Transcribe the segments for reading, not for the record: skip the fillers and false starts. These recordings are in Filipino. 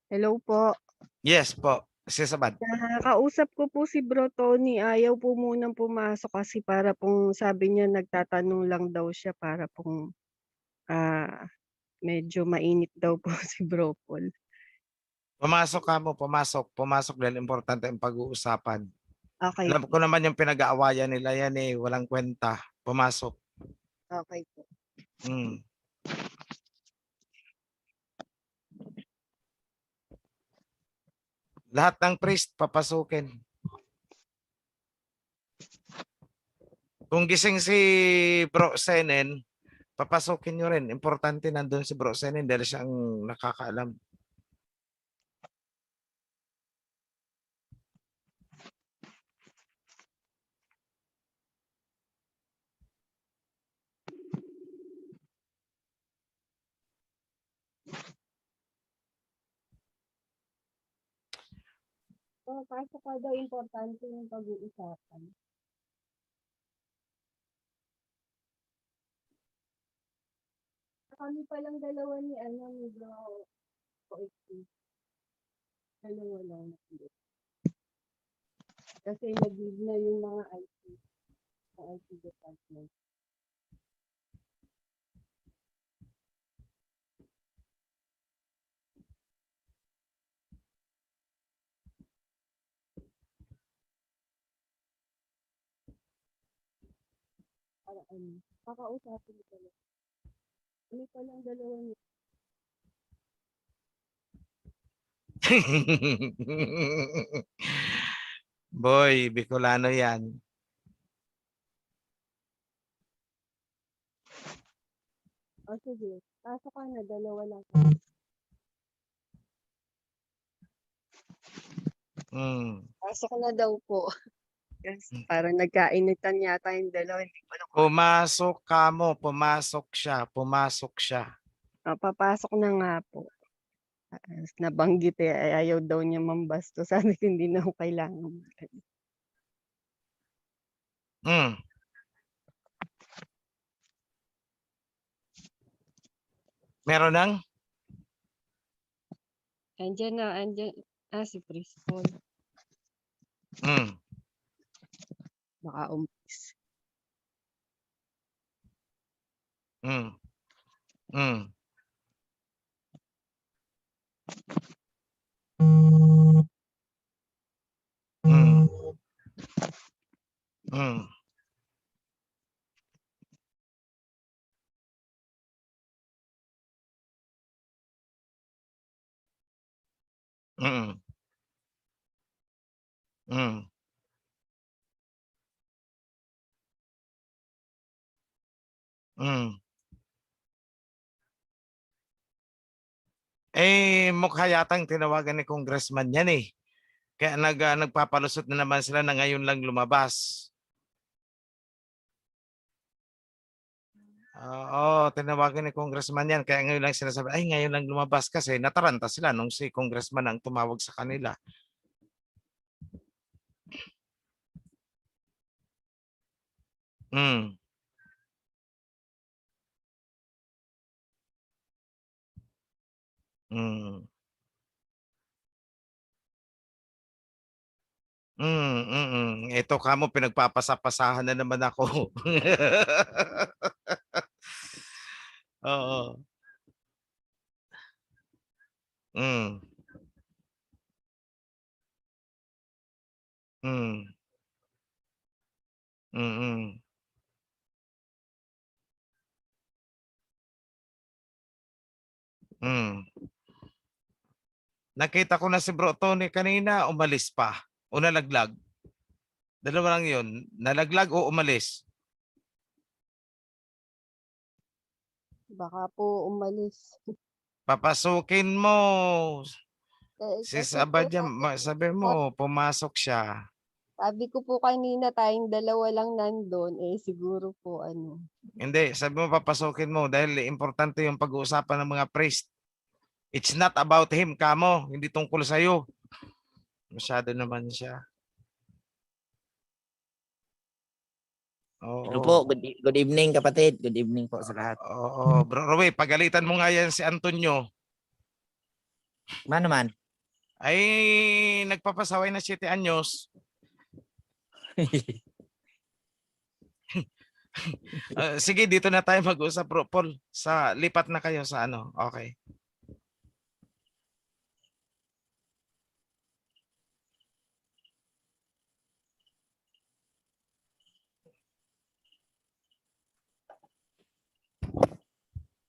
Hello po. Yes po, Sisabad. Kausap ko po si Bro Tony, ayaw po munang pumasok kasi para pong sabi niya nagtatanong lang daw siya para pong, medyo mainit daw po si Bro Paul. Pumasok ka mo, pumasok. Pumasok dahil importante ang pag-uusapan. Okey Alam po, ko naman yung pinag-aawayan nila yan eh, walang kwenta. Pumasok. okey po. Hmm. Lahat ng priest papasukin. Kung gising si Bro Senen, papasukin nyo rin. Importante nandun si Bro Senen dahil siya ang nakakaalam. Pasok ka daw, importante yung pag-uusapan. Kami palang dalawa ni ni Bro OXP, dalawa lang. Kasi nag-leave na yung mga IT, sa IT department. Para kakausapin ko lang. Kami palang dalawa ni Boy, Bicolano yan. sige, pasok ka na, dalawa lang. Pasok na daw po. Yes, parang nagkainitan yata yung dalawa, hindi ko alam kung Pumasok ka mo, pumasok siya, pumasok siya. papasok na nga po. Nabanggit, ayaw daw niya mambastos, sabi ko hindi na ako kailangan. Hmm. Meron nang? Andiyan, si Priest Paul, Hmm. baka umalis. Hmm. Hmm. Hmm. Hmm. Mm. Mm. Mm. Eh, mukha yatang tinawagan ni Congressman yan eh. Kaya nagpapalusot na naman sila na ngayon lang lumabas. Oo, tinawagan ni Congressman yan. Kaya ngayon lang sinasabi, ay ngayon lang lumabas kasi nataranta sila nung si Congressman ang tumawag sa kanila. Mm. Mm. Ito kamo pinagpapasapasahan na naman ako. Oo. Mm. Mm. Mm. Mm. Nakita ko na si Bro Tony kanina, umalis pa. O nalaglag. Dalawa lang yun. Nalaglag o umalis. Baka po umalis. Papasukin mo. Si Kasi po Sabad yan, sabi mo, pumasok siya. sabi ko po kanina tayong dalawa lang nandun, siguro po Hindi, sabi mo papasukin mo dahil importante yung pag-uusapan ng mga priest. It's not about him, kamo. Hindi tungkol sa'yo. Masyado naman siya. Hello po, Oo. good evening kapatid. Good evening po sa lahat. Oo. Bro Roy, pagalitan mo nga yan si Antonio. Mano man? Ay, nagpapasaway na 7 anyos. Sige, dito na tayo mag-usap, Bro Paul. Lipat na kayo sa ano. Okay.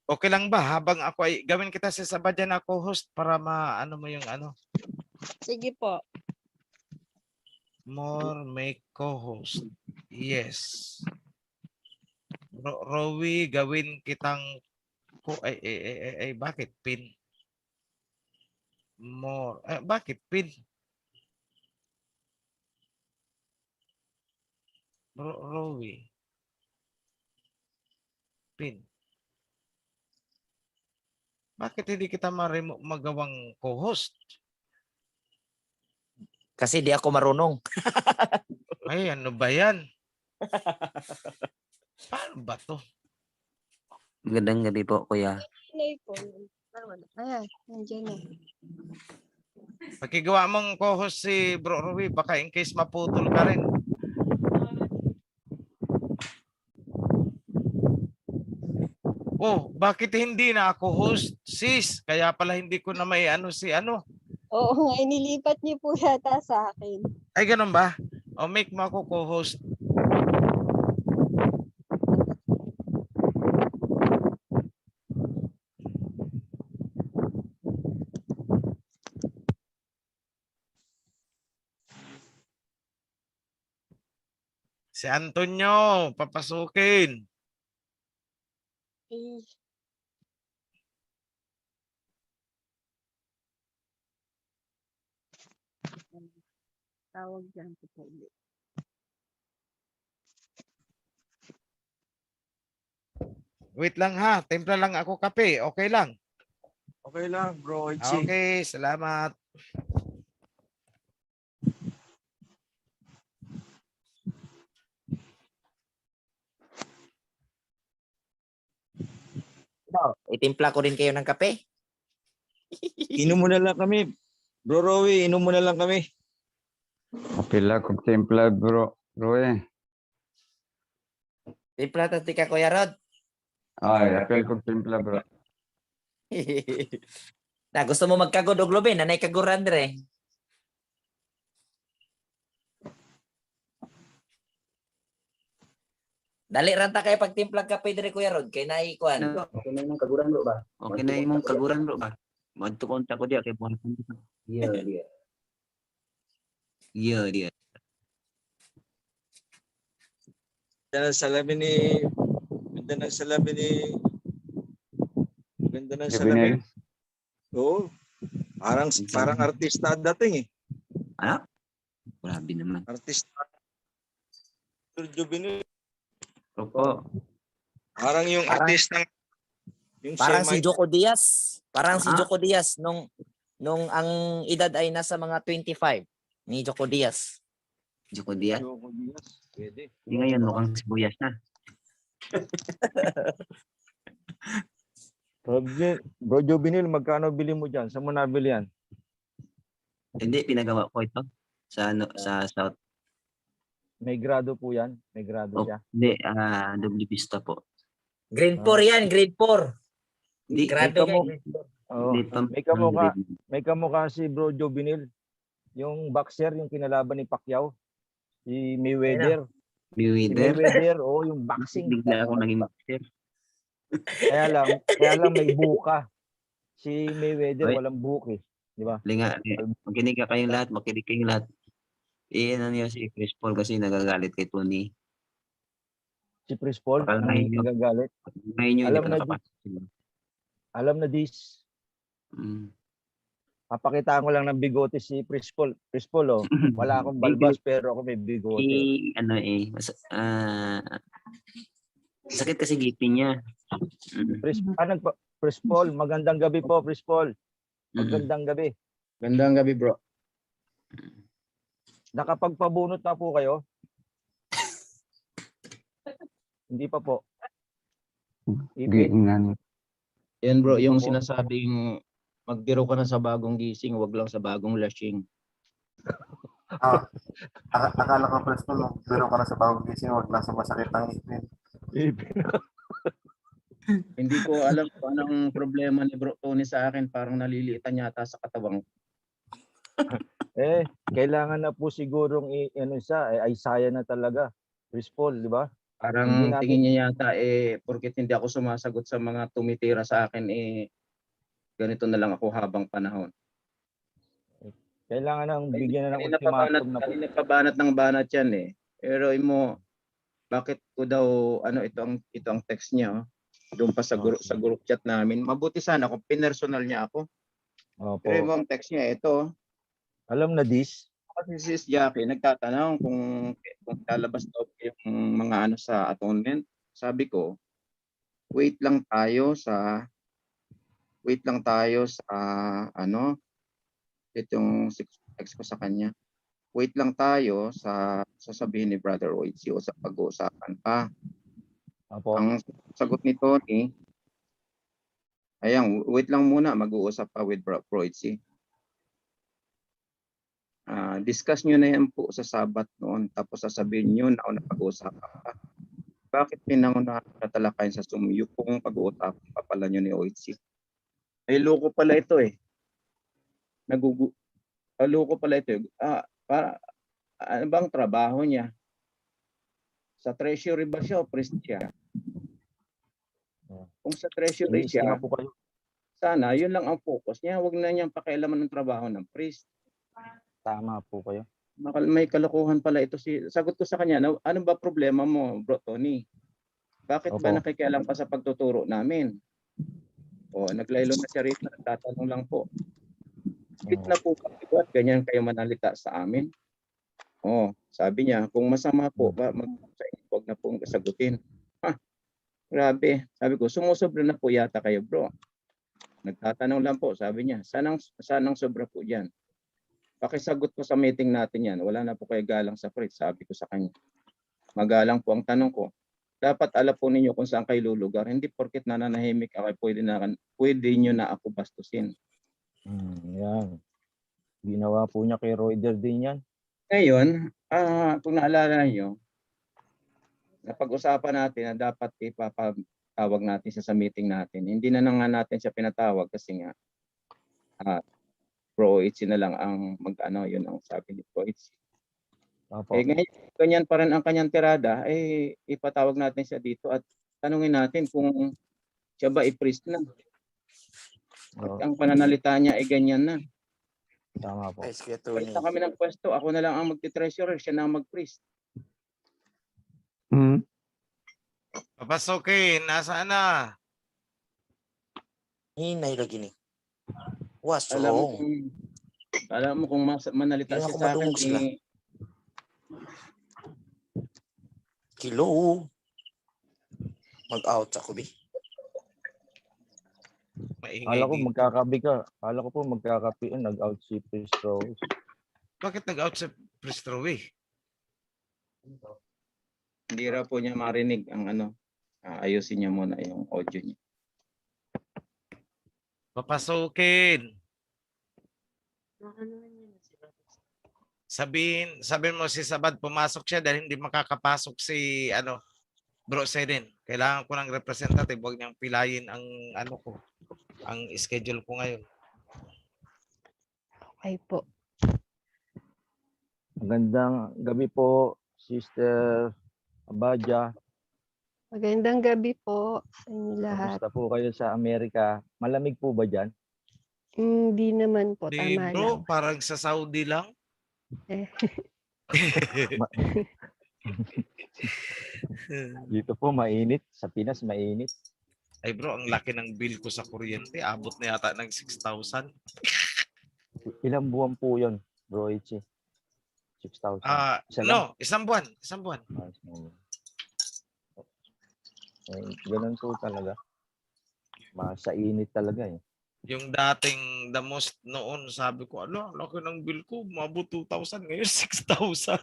Okay lang ba habang ako ay gawin kita si Sabadyan na co-host para maano mo yung ano, Sige po. more make co-host. Yes. Rowie, gawin kitang bakit pin? More. Bakit pin? Rowie. Pin. Bakit hindi kita magawang co-host? Kasi di ako marunong. Ay, ano ba yan? Paano ba to? Magandang gabi po, kuya. Ayan, nandiyan na. Pagkigawa mong co-host si Bro Rowie, baka in case maputol ka rin. Oh, bakit hindi na ako host, sis? Kaya pala hindi ko na may ano si ano. Oo nga, inilipat niyo po yata sa akin. Ay, ganun ba? O, make mo ako co-host. Si Antonio, papasukin. Eh, tawag dyan po po ulit. Wait lang ha, timpla lang ako kape. Okay lang. Okay lang, bro. Itchy. Okay, salamat. Itimpla ko rin kayo ng kape. Inom mo na lang kami. Bro Rowie, inom mo na lang kami. Pila kog timpla bro. Bro eh. Timpla ta tika Kuya Rod. Ay, apel kog timpla bro. Na gusto mo magkagod og lubin, nanay kaguran dire. Dali ranta kay pagtimpla kape dire Kuya Rod kay naay kuan. Okay na imong kaguran bro ba? Okay na imong kaguran bro ba? Madto konta ko diya kay buwan. Iya, iya. Iya, dia. Ganda ng salamin ni... Ganda ng salamin ni... Ganda ng salamin. Oo. Parang artista dating eh. Ano? Grabe naman. Artista. Juvenil. Opo. Parang yung Parang- artista. Yung Parang si Shemay. Joko Diaz. Parang si Ah? Joko Diaz nung ang edad ay nasa mga 25 ni Joko Diaz. Joko Diaz. Joko Diaz. Pwede. Di ngayon mukhang sibuyas na. Bro Juvenil, magkano bili mo dyan? Saan mo nabili yan? Hindi, pinagawa ko ito. Sa South. May grado po yan. May grado Oh, siya. hindi, double pista po. Grade 4 yan, grade 4. Hindi, Grabe may kamo- yan. Oo. hindi pa. May kamukha. May kamukha si Bro Juvenil. Yung boxer, yung kinalaban ni Pacquiao. Si Mayweather. Si Mayweather. Mayweather, yung boxing. Bigla ako naging boxer. Kaya lang may buka. Si Mayweather, Oy. walang buhok eh. Di ba? Linga, makinig ka kayong lahat, makinig kayong lahat. Ano niya si Chris Paul kasi nagagalit kay Tony. Si Chris Paul, Pakalmahin nyo. nagagalit. Ngayon nyo, hindi Alam pa na nakapasok sila. Alam na this. Mm. Papakitaan ko lang ng bigote si Chris Paul. Chris Paul, wala akong balbas pero ako may bigote. Sakit kasi ngipin niya. Mm. Chris Paul, magandang gabi po, Chris Paul. Mm. Magandang gabi. Gandang gabi, bro. Nakapagpabunot na po kayo? Hindi pa po. Ipin. Giingan. Yan, bro, yung Opo. sinasabing magbiro ka na sa bagong gising, wag lang sa bagong lashing. Ah, akala ko Preston, magbiro ka na sa bagong gising, wag lang sa masakit ang ipin. Hindi ko alam kung anong problema ni Bro Tony sa akin, parang naliliitan yata sa katawan. Kailangan na po sigurong ano siya, Isaiah na talaga. Chris Paul, di ba? Parang Hindi natin- tingin niya yata porket hindi ako sumasagot sa mga tumitira sa akin ganito na lang ako habang panahon. Kailangan nang bigyan na ng Kanina ultimatum na po. kanina pa banat ng banat yan Pero mo, bakit ko daw ito ang text niya doon pa sa group chat namin. Mabuti sana kung pinersonal niya ako. Opo. Pero yung text niya ito, Alam na this. kasi si Jackie nagtatanong kung lalabas daw yung mga sa atonement. Sabi ko, wait lang tayo sa itong text ko sa kanya. Wait lang tayo sa sasabihin ni Brother Oichi o sa pag-uusapan pa. Opo. Ang sagot ni Tony, ayan, wait lang muna, mag-uusap pa with Bro Oichi. Discuss nyo na yan po sa Sabat noon, tapos sasabihin nyo na pag-uusapan pa. Bakit pinangunahan katalakayan sa sumuyo kung pag-uusapan pa pala nyo ni Oichi? Ay, loko pala ito loko pala ito ano bang trabaho niya? Sa treasury ba siya o priest siya? Kung sa treasury siya, Inistima po kayo. sana yun lang ang focus niya. Huwag na niyang pakialaman ng trabaho ng priest. Tama po kayo. May kalokohan pala ito. Sagot ko sa kanya, ano ba problema mo, Bro Tony? Bakit ba Opo. nakikialam ka sa pagtuturo namin? Naglaylo na siya rito, nagtatanong lang po. Bakit na po kayo at ganyan kayo manalita sa amin? Sabi niya, kung masama po, huwag na pong sagutin. Grabe. Sabi ko, sumusobra na po yata kayo, bro. Nagtatanong lang po, sabi niya. Sanang sobra po dyan. Pakisagot ko sa meeting natin yan. Wala na po kayo galang sa priest, sabi ko sa kanya. Magalang po ang tanong ko. Dapat alam po ninyo kung saan kayo lulugar. Hindi porket nananahimik ako, pwede nyo na ako bastusin. Yan. Ginawa po niya kay Royder din yan. Ngayon, kung naalala nyo, napag-usapan natin na dapat ipapatawag natin siya sa meeting natin. Hindi na nga natin siya pinatawag kasi nga Bro Oichi na lang ang yun ang sabi ni Bro Oichi. Opo. Ngayon, ganyan pa rin ang kanyang tirada, ipatawag natin siya dito at tanungin natin kung siya ba i-priest na. At ang pananalita niya ay ganyan na. Tama po. Palit na kami ng pwesto, ako na lang ang magti-treasurer, siya na ang mag-priest. Papasokin, nasaan na? Hinay lagi ni. What's Alam wrong? mo kung manalita Hindi siya ako sa akin, madungog sila. Hello? Mag-out ako, Bi. Maingay Kala ko dito. magkakabi ka. Kala ko po magkakapi. Nag-out si Chris Rose. Bakit nag-out sa Pristrowe? Hindi raw po niya marinig ang ayusin niya muna yung audio niya. Papasukin. Sabihin mo si Sabad pumasok siya dahil hindi makakapasok si Bro Seden. Kailangan ko ng representative, wag niyang pilayin ang ang schedule ko ngayon. Okay po. Magandang gabi po, Sister Abadja. Magandang gabi po sa inyo lahat. Kamusta po kayo sa Amerika? Malamig po ba dyan? Hindi naman po, Di tama bro, lang. parang sa Saudi lang. Eh. Dito po mainit. Sa Pinas mainit. Ay bro, ang laki ng bill ko sa kuryente. Abot na yata ng 6,000. Ilang buwan po yun, Bro Ichi? 6,000. Isa lang? Isang buwan. Isang buwan. Ganun po talaga. Sa init talaga eh. Yung dating the most noon, sabi ko, ang laki ng bill ko. Mabot 2,000. Ngayon 6,000.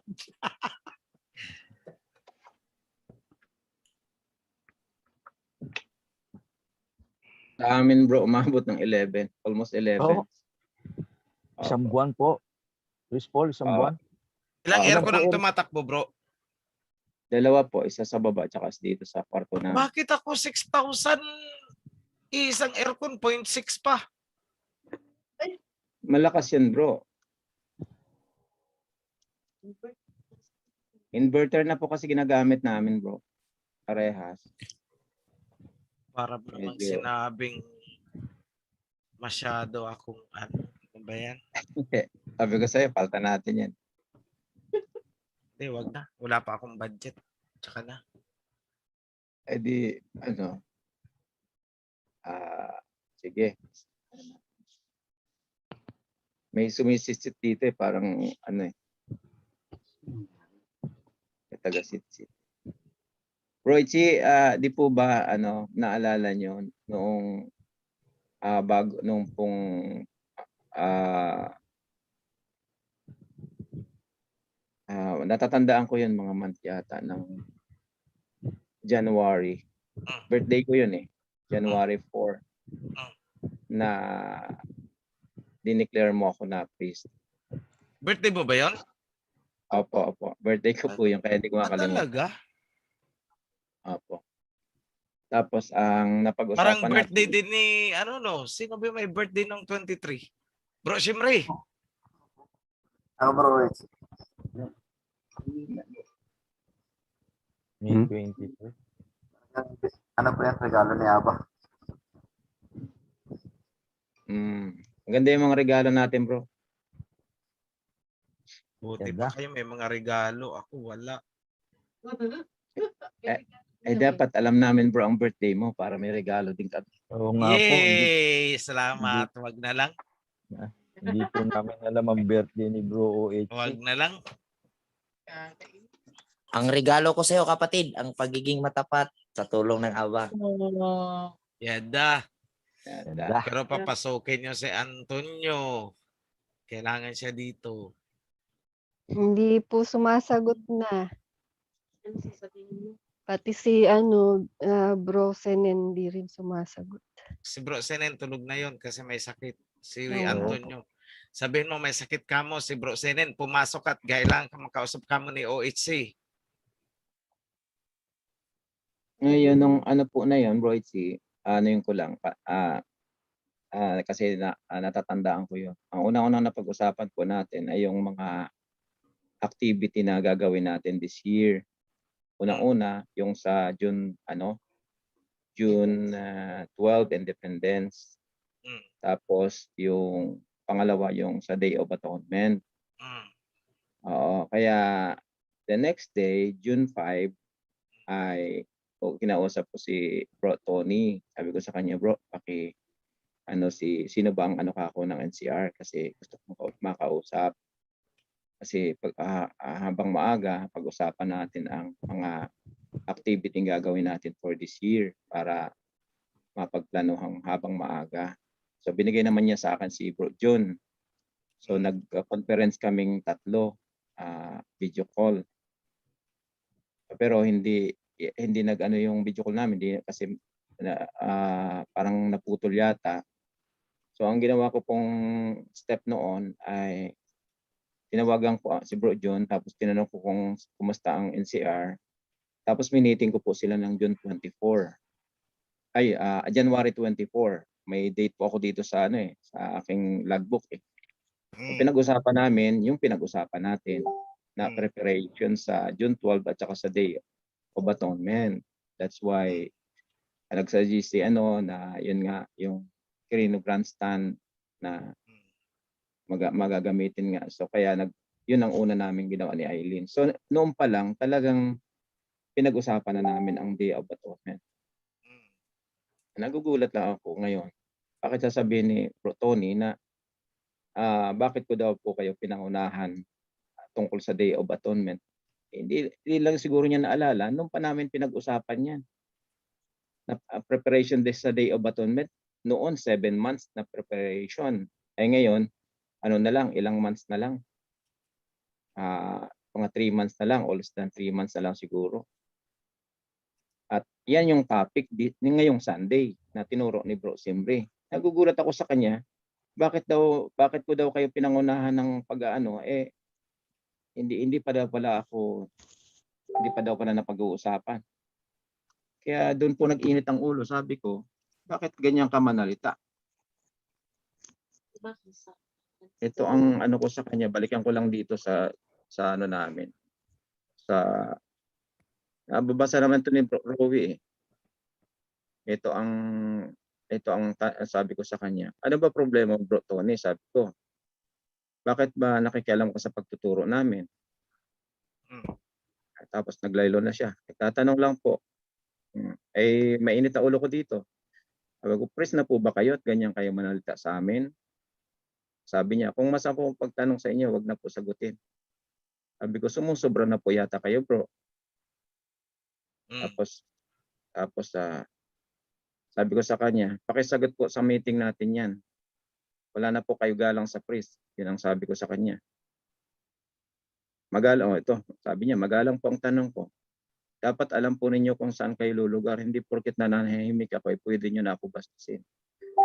Sa amin bro, umabot ng 11. Almost 11. Oh, isang buwan po. Chris Paul, isang Oo. buwan. Ilang Ilan aircon po ang air- tumatakbo, bro? Dalawa po, isa sa baba tsaka dito sa kwarto namin. Bakit ako 6,000 isang aircon, 0.6 pa? Malakas yan bro. Inverter na po kasi ginagamit namin bro. Parehas. Para namang Medyo- sinabing masyado akong ano ba yan? Sabi ko sa'yo, palta natin yan. Hindi, wag na. Wala pa akong budget. Tsaka na. Eh di, sige. May sumisisit dito eh, parang taga-sit-sit. Bro Ichi, di po ba naalala nyo noong bago nung pong natatandaan ko yun mga month yata ng January. Birthday ko yun eh. January 4 na dineclare mo ako na priest. Birthday mo ba yun? Opo. Birthday ko po yun kaya hindi ko makalimutan. Talaga? Opo. Tapos ang napag-usapan Parang birthday natin, din ni, sino ba may birthday ng 23? Bro, Shimray. Ako bro, May 22. ano po yung regalo ni Aba? maganda yung mga regalo natin bro. Buti Ganda. pa kayo may mga regalo. Ako wala. Dapat alam namin bro ang birthday mo para may regalo din kami. Oo nga po. Yay! Salamat. Wag na lang. Hindi po namin alam ang birthday ni Bro OH. Wag na lang. Ang regalo ko sa'yo, kapatid, ang pagiging matapat sa tulong ng Aba. Yada. Ganda. Pero papasukin nyo si Antonio. Kailangan siya dito. Hindi po sumasagot na. Pati si Bro Senen hindi rin sumasagot. Si Bro Senen tulog na yon kasi may sakit. Si Oo. Antonio. Sabihin mo may sakit ka mo si Bro Senen. Pumasok at kailangan ka makausap ka mo ni OHC. Ngayon nung po na yun bro Itzy, yun ko lang kasi natatandaan ko yun. Ang unang napag-usapan po natin ay yung mga activity na gagawin natin this year. Unang-una yung sa June 12 Independence. Tapos yung pangalawa yung sa Day of Atonement. Oo, kaya the next day, June 5 ay kinausap ko si Bro Tony. Sabi ko sa kanya, bro, sino ba ang kako ng NCR kasi gusto ko makausap. Kasi habang maaga, pag-usapan natin ang mga activity na gagawin natin for this year para mapagplanuhan habang maaga. So binigay naman niya sa akin si Bro John. So nag-conference kaming tatlo, video call. Pero hindi yung video call namin kasi parang naputol yata. So ang ginawa ko pong step noon ay tinawagan ko si Bro John tapos tinanong ko kung kumusta ang NCR. Tapos miniting ko po sila ng January 24. May date po ako dito sa sa aking logbook eh. So, pinag-usapan namin yung pinag-usapan natin na preparation sa June 12 at saka sa Day of Atonement. That's why nagsuggest na yun nga yung Quirino Grandstand na magagamitin nga. So kaya yun ang una namin ginawa ni Eileen. So noon pa lang talagang pinag-usapan na namin ang Day of Atonement. Nagugulat lang ako ngayon. Bakit sasabihin ni Bro Tony na bakit ko daw po kayo pinangunahan tungkol sa Day of Atonement? Hindi lang siguro niya naalala nung pa namin pinag-usapan yan. Na preparation day sa Day of Atonement noon 7 months na preparation. Ay ngayon ilang months na lang. Mga 3 months na lang, or less than 3 months na lang siguro. At yan yung topic ngayong Sunday. na tinuro ni Bro Simbre. Nagugulat ako sa kanya, bakit ko daw kayo pinangunahan ng pag-aano, hindi pa daw pala napag-uusapan. Kaya doon po nag-init ang ulo, sabi ko, bakit ganyan ka manalita? Ito ang ano ko sa kanya, balikan ko lang dito sa ano namin. Nababasa naman ito ni Bro Rowie. Ito ang sabi ko sa kanya. Ano ba problema, Bro Tony? Sabi ko. Bakit ba nakikialam ka sa pagtuturo namin? Tapos naglaylo na siya. Tatanong lang po. Mainit ang ulo ko dito. Sabi ko, press na po ba kayo at ganyan kayo manalita sa amin? Sabi niya, kung masama po pagtanong sa inyo, wag na po sagutin. Sabi ko, sumusobra na po yata kayo, bro. Tapos sabi ko sa kanya, pakisagot po sa meeting natin yan. Wala na po kayo galang sa priest. Yun ang sabi ko sa kanya. Ito, sabi niya, magalang po ang tanong ko. Dapat alam po ninyo kung saan kayo lulugar. Hindi porket nananahimik ako, pwede nyo na ako bastusin.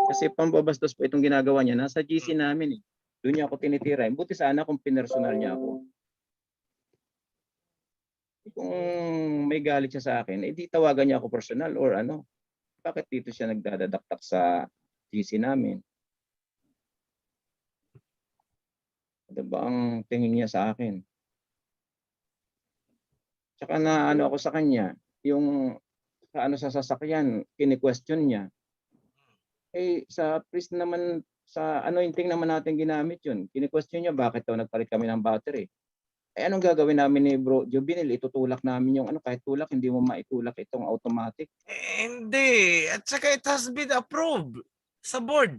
Kasi pambabastos po itong ginagawa niya. Nasa GC namin. Doon niya ako tinitira. Buti sana kung pinersonal niya ako. Kung may galit siya sa akin, di tawagan niya ako personal or ano. Bakit dito siya nagdadadaktak sa GC namin? Ano ba ang tingin niya sa akin? Tsaka na ano ako sa kanya, yung sa sasakyan, kini-question niya. Sa priest naman, sa anointing naman natin ginamit yun. Kini-question niya bakit daw nagpalit kami ng battery. Anong gagawin namin ni Bro Jovinil? Itutulak namin yung kahit tulak, hindi mo maitulak itong automatic. Hindi. At saka it has been approved sa board.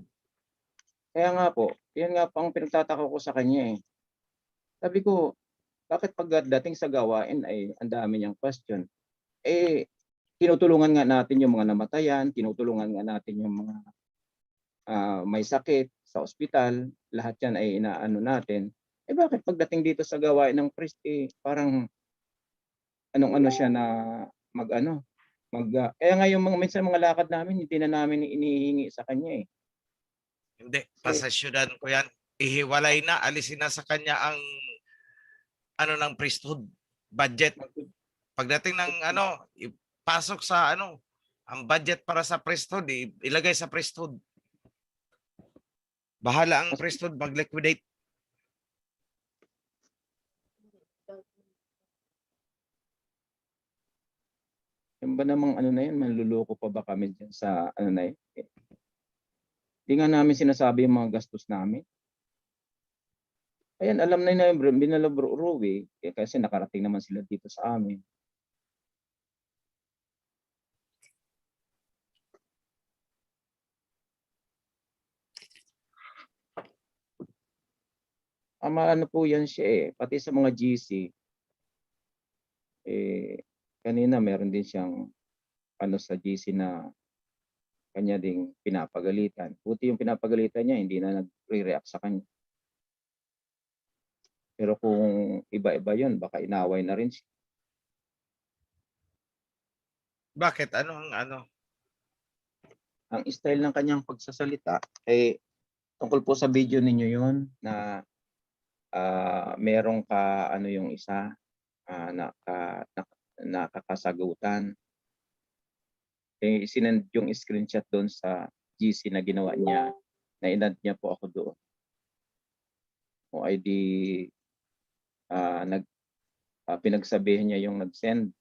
Kaya nga po, yan nga po ang pinagtataka ko sa kanya. Sabi ko, bakit pagdating sa gawain ay ang dami niyang question? Tinutulungan nga natin yung mga namatayan, tinutulungan nga natin yung mga may sakit sa ospital, lahat yan ay inaano natin. Bakit pagdating dito sa gawain ng priest, parang anong-ano siya na kaya nga yung minsan mga lakad namin, hindi na namin inihingi sa kanya. Hindi, pasasyonan ko yan. Ihiwalay na, alisin na sa kanya ang ng priesthood budget. Pagdating ng ipasok sa ang budget para sa priesthood, ilagay sa priesthood. Bahala ang priesthood mag-liquidate. Yung ba namang na yun, manluloko pa ba kami dyan sa na yun? Hindi nga namin sinasabi yung mga gastos namin. Ayan, alam na yun na binalabro Rowie, kasi nakarating naman sila dito sa amin. Ano po yan siya pati sa mga GC, kanina meron din siyang sa GC na kanya ding pinapagalitan. Buti yung pinapagalitan niya, hindi na nagre-react sa kanya. Pero kung iba-iba yun, baka inaway na rin siya. Bakit? Ano? Ang style ng kanyang pagsasalita, tungkol po sa video ninyo yun, na merong yung isa, nakakasagutan. Sinend yung screenshot doon sa GC na ginawa niya, na inad niya po ako doon. O pinagsabihin niya yung nag-send.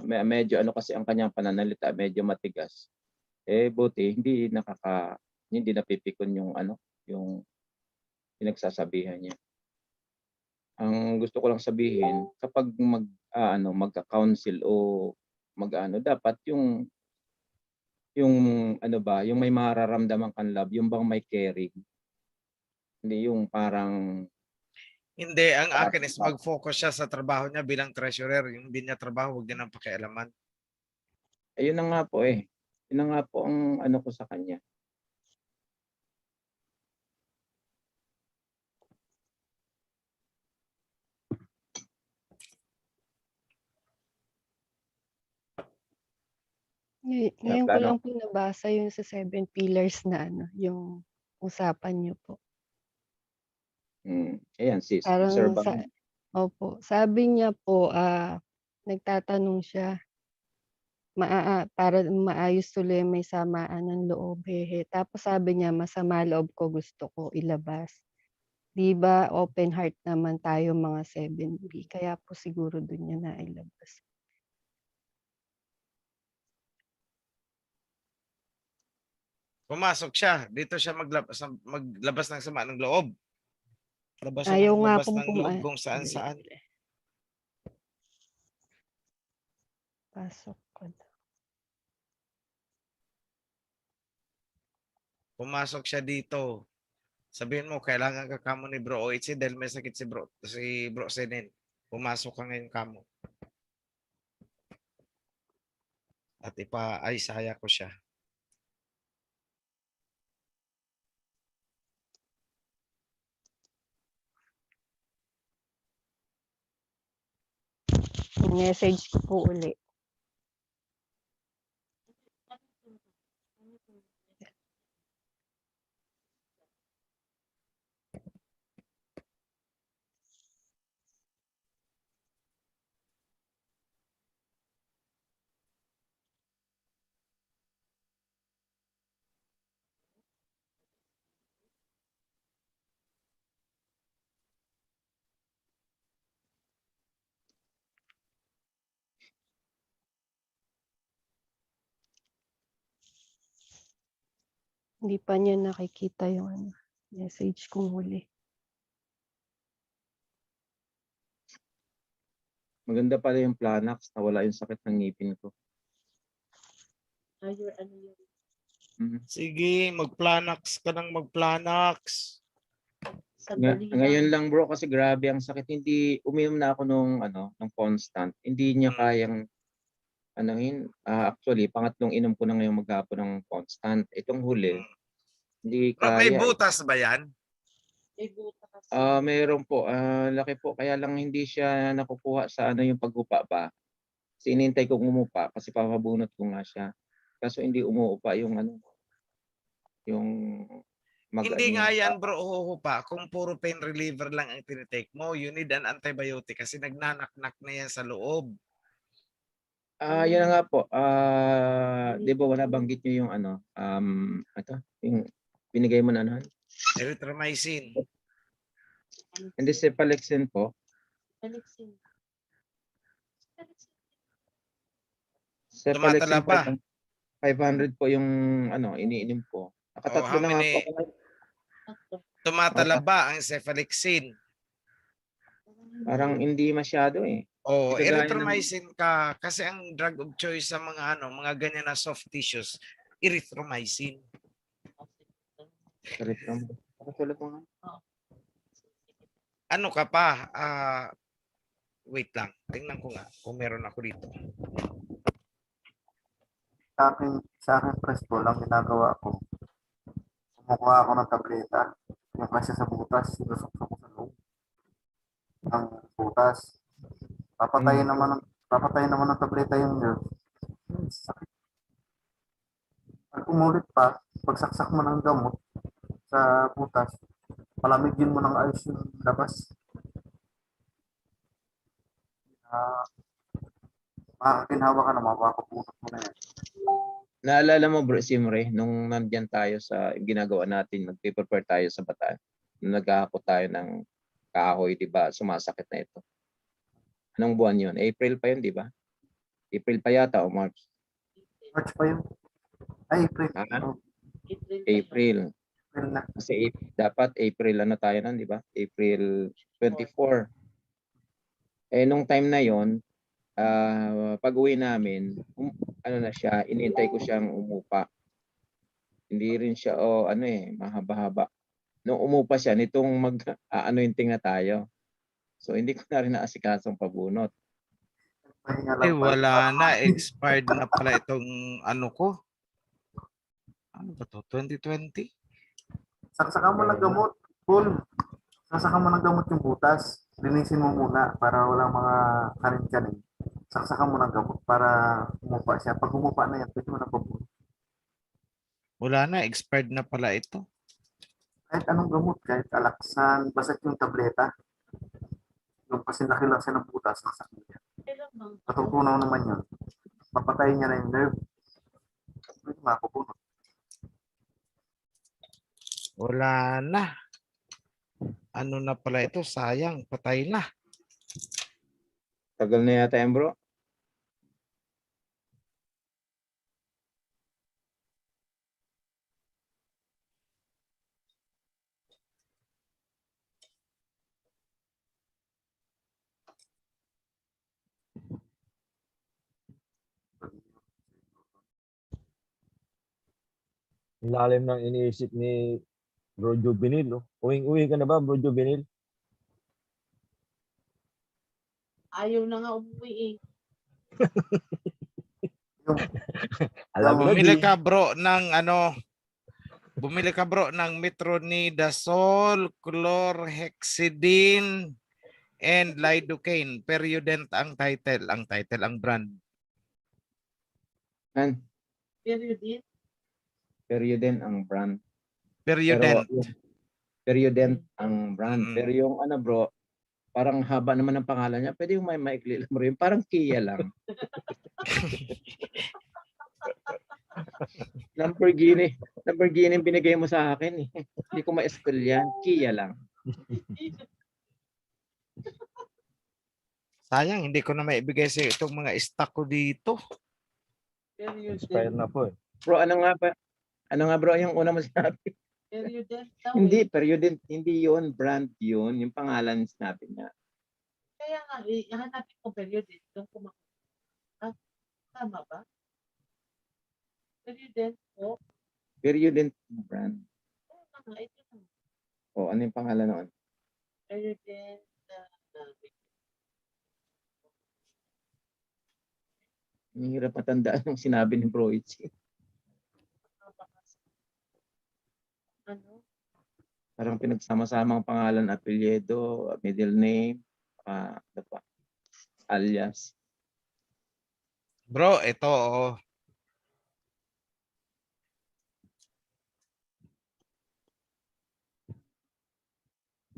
Medyo kasi ang kanyang pananalita, medyo matigas. Buti hindi napipikon yung pinagsasabihan niya. Ang gusto ko lang sabihin, kapag magka-counsel o dapat yung yung may mararamdaman kang love, yung bang may caring. Hindi yung parang Hindi, ang akin is mag-focus siya sa trabaho niya bilang treasurer. Yung hindi niya trabaho, huwag niya nang pakialaman. Ayun na nga po Yun na nga po ang ko sa kanya. Ngayon ko plano. lang po nabasa yung sa 7 pillars na ano, yung usapan niyo po. Ayan si Sir Parang Bang. opo, sabi niya po, nagtatanong siya, para maayos tuloy may samaan ng loob, Tapos sabi niya, "Masama loob ko gusto ko ilabas." 'Di ba open heart naman tayo mga 7B, kaya po siguro dun niya nailabas. Pumasok siya, dito siya maglabas ng sama ng loob. Labas siya Ayaw ng nga labas pong ng loob kung saan-saan. Pasok ko daw. Pumasok siya dito. Sabihin mo, kailangan ka kamo ni Bro Oichi dahil may sakit si Bro Senen. Pumasok ka ngayon kamo. At ipa-aisaya ko siya. Message ko po uli. Hindi pa niya nakikita yung ano, message kong huli. Maganda pala yung Planax, nawala yung sakit ng ngipin ko. Sige, magplanax ka ng magplanax. Ngayon lang bro kasi grabe ang sakit. Hindi uminom na ako nung ng constant. Hindi niya kayang actually pangatlong inom ko na ngayong maghapon ng constant. Itong huli hindi May kaya. butas ba yan? Mayroon po. Laki po kaya lang hindi siya nakukuha sa yung paghupa ba. Kasi inintay kong umupa kasi papabunot ko nga siya. Kaso hindi umuupa yung yung Hindi nga yan bro, pa. Kung puro pain reliever lang ang tinitake mo, you need an antibiotic kasi nagnanaknak na yan sa loob. Yun na nga po. Di ba wala banggit niyo yung yung binigay mo na Erythromycin. Hindi Cephalexin po. Tumatala ba? 500 po yung iniinom ko. Nakatatlo na nga po ako. Tumatala ba ang Cephalexin? Parang hindi masyado eh. O, Hindi kagaya erythromycin ka kasi ang drug of choice sa mga mga ganyan na soft tissues, erythromycin. Nakasulat mo nga. Ano ka pa? Wait lang. Tingnan ko nga kung meron ako dito. Sa akin Prestol, ang ginagawa ko, kumukuha ako ng tableta, yung kasi sa butas, sinusok ko sa loob ng butas. Papatayin naman ng tableta yung nerve. Sakit. Pag umulit pa, pagsaksak mo ng gamot sa butas, palamigin mo ng ayos yung labas. Makakaginhawa ka na, mapapapunot mo na yan. Naalala mo bro Simre, nung nandyan tayo sa ginagawa natin, nag-prepare tayo sa Bataan, naghahakot tayo ng kahoy, di ba? Sumasakit na ito. Anong buwan yun? April pa yun, di ba? April pa yata o March? March pa yun. Ay, April. April. April na. Kasi dapat April tayo nun, di ba? April 24. Nung time na yon, pag-uwi namin, na siya, inintay ko siyang umupa. Hindi rin siya mahaba-haba. Nung umupa siya, nitong mag-anointing na tayo. So hindi ko na rin naasikasong pabunot. Wala na, expired na pala itong ko. Ano ba to? 2020? Saksakan mo ng gamot, Paul. Saksakan mo ng gamot yung butas. Linisin mo muna para walang mga kanin-kanin. saksakan mo ng gamot para humupa siya. Pag humupa na yan, pwede mo na pabunutin. Wala na, expired na pala ito. Kahit anong gamot, kahit alaksan, basta yung tableta. Yung kasi nakilang siya ng butas, nasakit niya. Matutunaw naman yun. Papatayin niya na yung nerve. Pwede mapabunot. Wala na. Ano na pala ito? Sayang, patay na. Tagal na yata yan, bro. Ang lalim ng iniisip ni Bro Juvenil. Oh. Uwing-uwi ka na ba, Bro Juvenil? Ayaw na nga umuwi eh. Alam mo na, Bumili di. ka bro ng ano, bumili ka bro ng metronidazole, chlorhexidine, and lidocaine. Periodent ang title. Ang brand. Yan. Period din. Periodent ang brand. Periodent. Periodent ang brand. Mm. Pero yung ano bro, parang haba naman ang pangalan niya. Pwede yung may maikli lang mo rin. Parang Kia lang. Lamborghini. Lamborghini yung binigay mo sa akin eh. Hindi ko ma-spell yan. Kia lang. Sayang, hindi ko na maibigay sa itong mga stock ko dito. Period Expire din. na po eh. Bro, ano nga ba? Ano nga bro yung una mo sinabi? Period din daw Hindi, eh. periodent. Hindi yun. Brand yun. Yung pangalan sinabi niya. Kaya nga, eh, hanapin ko period din. Doon ko tama ba? Period din po. Periodent brand. Oo na nga, ito na. O, ano yung pangalan noon? Period din. Ang hirap matandaan yung sinabi ni Bro Itzy. Ano? Parang pinagsama-sama ang pangalan, apelyido, middle name, ano pa? Alias. Bro, ito oh.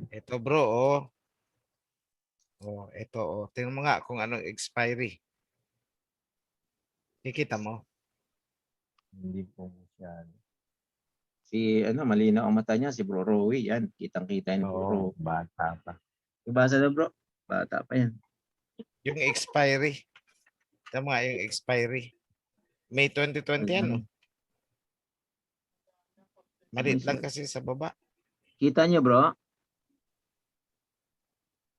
Ito bro oh. Oh, ito oh. Tingnan mo nga kung anong expiry. Kikita mo? Hindi po masyado. Si ano, malinaw ang mata niya, si Bro Rowie, yan. Kitang-kita ni Bro Oo, Rowie. bata pa. Ibasa na bro. Bata pa yan. Yung expiry. Tingnan mo nga yung expiry. May 2020 yan oh. Maliit lang kasi sa baba. Kita niyo bro?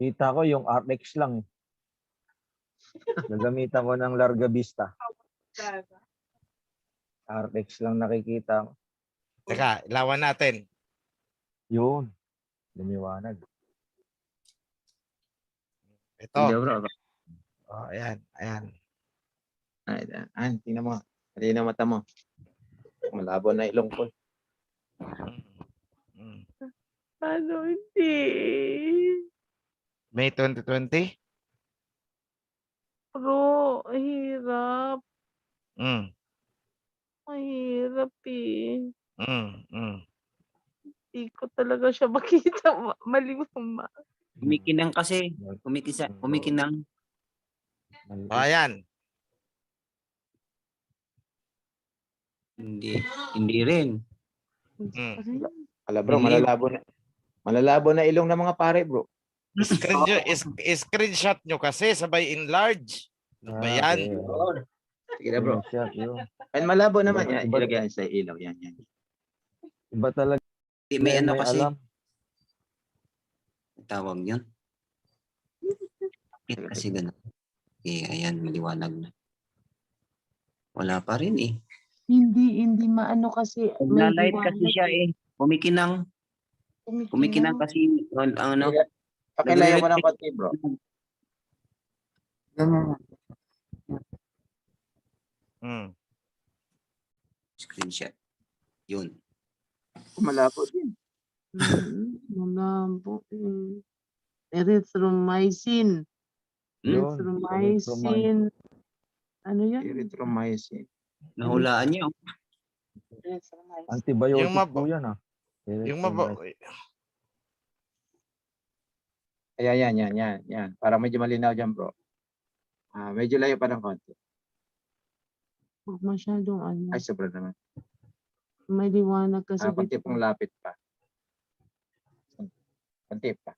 Kita ko yung RX lang. Nagamitan ko ng Larga Vista. RX lang nakikita ko. Teka, ilawan natin. Yun. Lumiwanag. Ito. Hindi bro. Oh, ayan, ayan. Ay, tingnan mo. Malinaw mata mo. Malabo na ilong ko. Mm. Ano hindi? May 2020? Bro, hirap. Mm. Mahirap eh. Mm. Hindi ko talaga siya makita. Malimuma. Kumikinang kasi. Kumikinang. Oh, ayan. Hindi rin. Mm. Ala bro, Hindi. malalabo na. Malalabo na ilong ng mga pare bro. Screenshot nyo kasi sabay enlarge. Ano ba yan? Okay, oo. Sige na bro. Screenshot, yun. Ay, malabo naman yan. Iba- Ilagay yan sa ilaw. Yan. Iba talaga. May ano may kasi. alam. Tawag yun. Bakit kasi ganun? Eh, ayan, maliwanag na. Wala pa rin eh. Hindi maano kasi. may Nagla-light kasi liwanag siya eh. Kumikinang kasi ano. Pakilayan mo ng konti bro. Yan. Mm. Screenshot. Yun. Malabo din. Malabo. Erythromycin. Yun, Erythromycin. Ano yan? Erythromycin. Nahulaan niyo. Erythromycin. Antibiotic Yung po yan ah. Yung maba, Ayan, yan. Para medyo malinaw dyan, bro. Medyo layo pa ng konti. Huwag masyadong ano. Ay, sobra naman. May liwanag kasi Konti dito. pong lapit pa. Konti pa.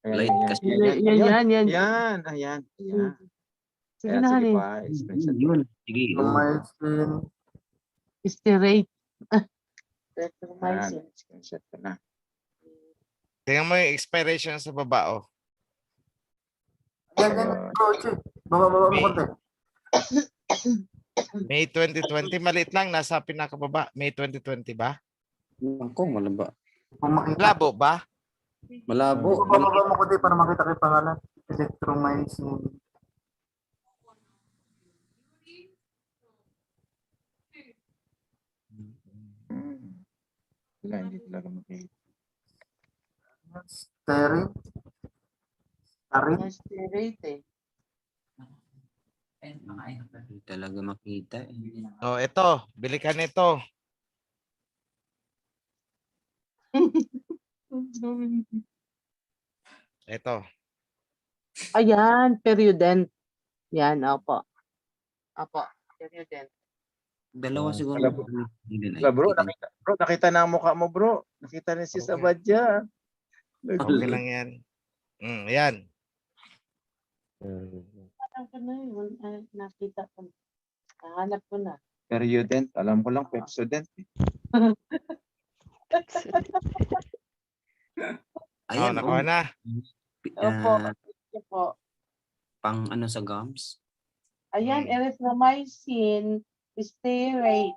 Light kasi. Yan. Ayan. Sige Ayan, na, sige honey. pa. Screenshot ko. Yun. Sige. Erythromycin. Steroid. Ayan, Erythromycin. screenshot ko na. tingnan mo yung expiration sa baba, oh. Yan, bro, check. Baba mo konti. May 2020, maliit lang, nasa pinakababa. May 2020 ba? Ako, malaba. Kung makita. Labo ba? Malabo. Baba mo konti para makita kayo pangalan. Erythromycin. Wala, hindi talaga makita. Sterin. Sterin. Steroid eh. Hindi talaga makita. Oh, ito, bili ka nito. Ito. Ayan, periodent. Yan, opo. Opo, periodent. Dalawa siguro. Alam mo, bro, nakita na ang mukha mo, bro. Nakita na si Okay. Sabadya. Okay lang yan. Yan. Alam ko na yun. Nakita ko. Nahanap ko na. Periodent. Alam ko lang, Pepsodent. Oh, nakuha na. Opo. Opo. Pang ano sa gums? Ayan, erythromycin steroid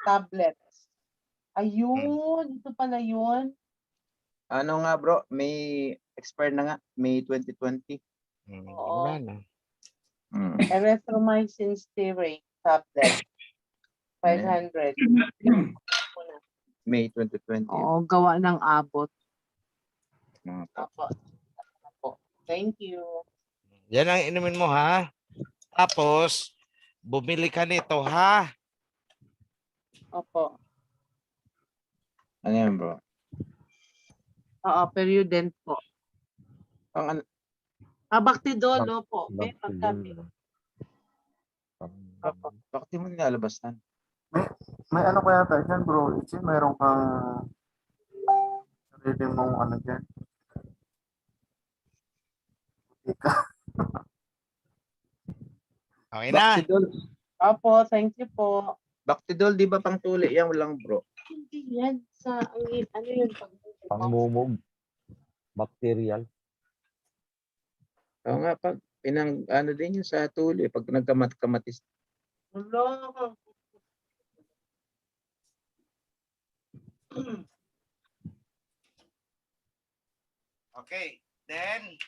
tablets. Ayun, ito pala yun. Ano nga bro, may expire na nga, May 2020. Oo. Wala na. Erythromycin steroid tablet. 500. May 2020. Oo, gawa ng abot. Mga Opo. Opo. Thank you. Yan ang inumin mo, ha? Tapos, bumili ka nito, ha? Opo. Ano yan bro? Oo, periodent po. Ang ano, Bactidol, opo. May pagkabi. bakit di mo nilalabasan? May ano kaya tayo dyan, bro? Itchy, mayroon kang sarili mong ano dyan. Ika. Okay na. Bactidol, Opo, thank you po. Bactidol, di ba pang tuli yan lang bro? Hindi yan sa, ano yun? Pangmumog. Bacterial. Oo nga, pag ano din yun sa tuli, pag nagkamatis. Wala. Okay. Then,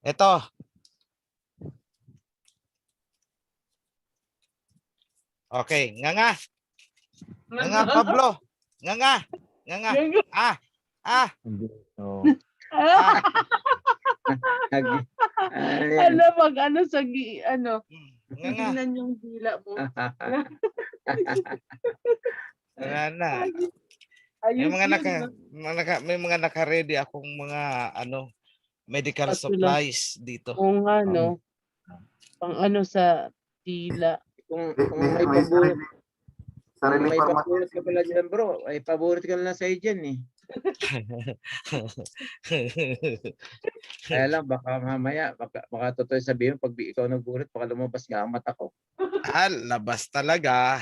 ito. Okay, nga. Nga, Pablo. Nga. Hindi. Oh. Ano, mag ano sa ano, Nga. tingnan yung dila mo. Nga na. Ayos May mga naka-ready akong mga medical At supplies dito. Oo nga, no? Pang ano sa dila. Kung May may paborito, sarili may format. paborito ka pala dyan bro, ay paborito ka na sa dyan eh. Kaya lang, baka mamaya, baka totoo sabihin, pag ikaw nagburit, baka lumabas nga ang mata ko. Labas talaga.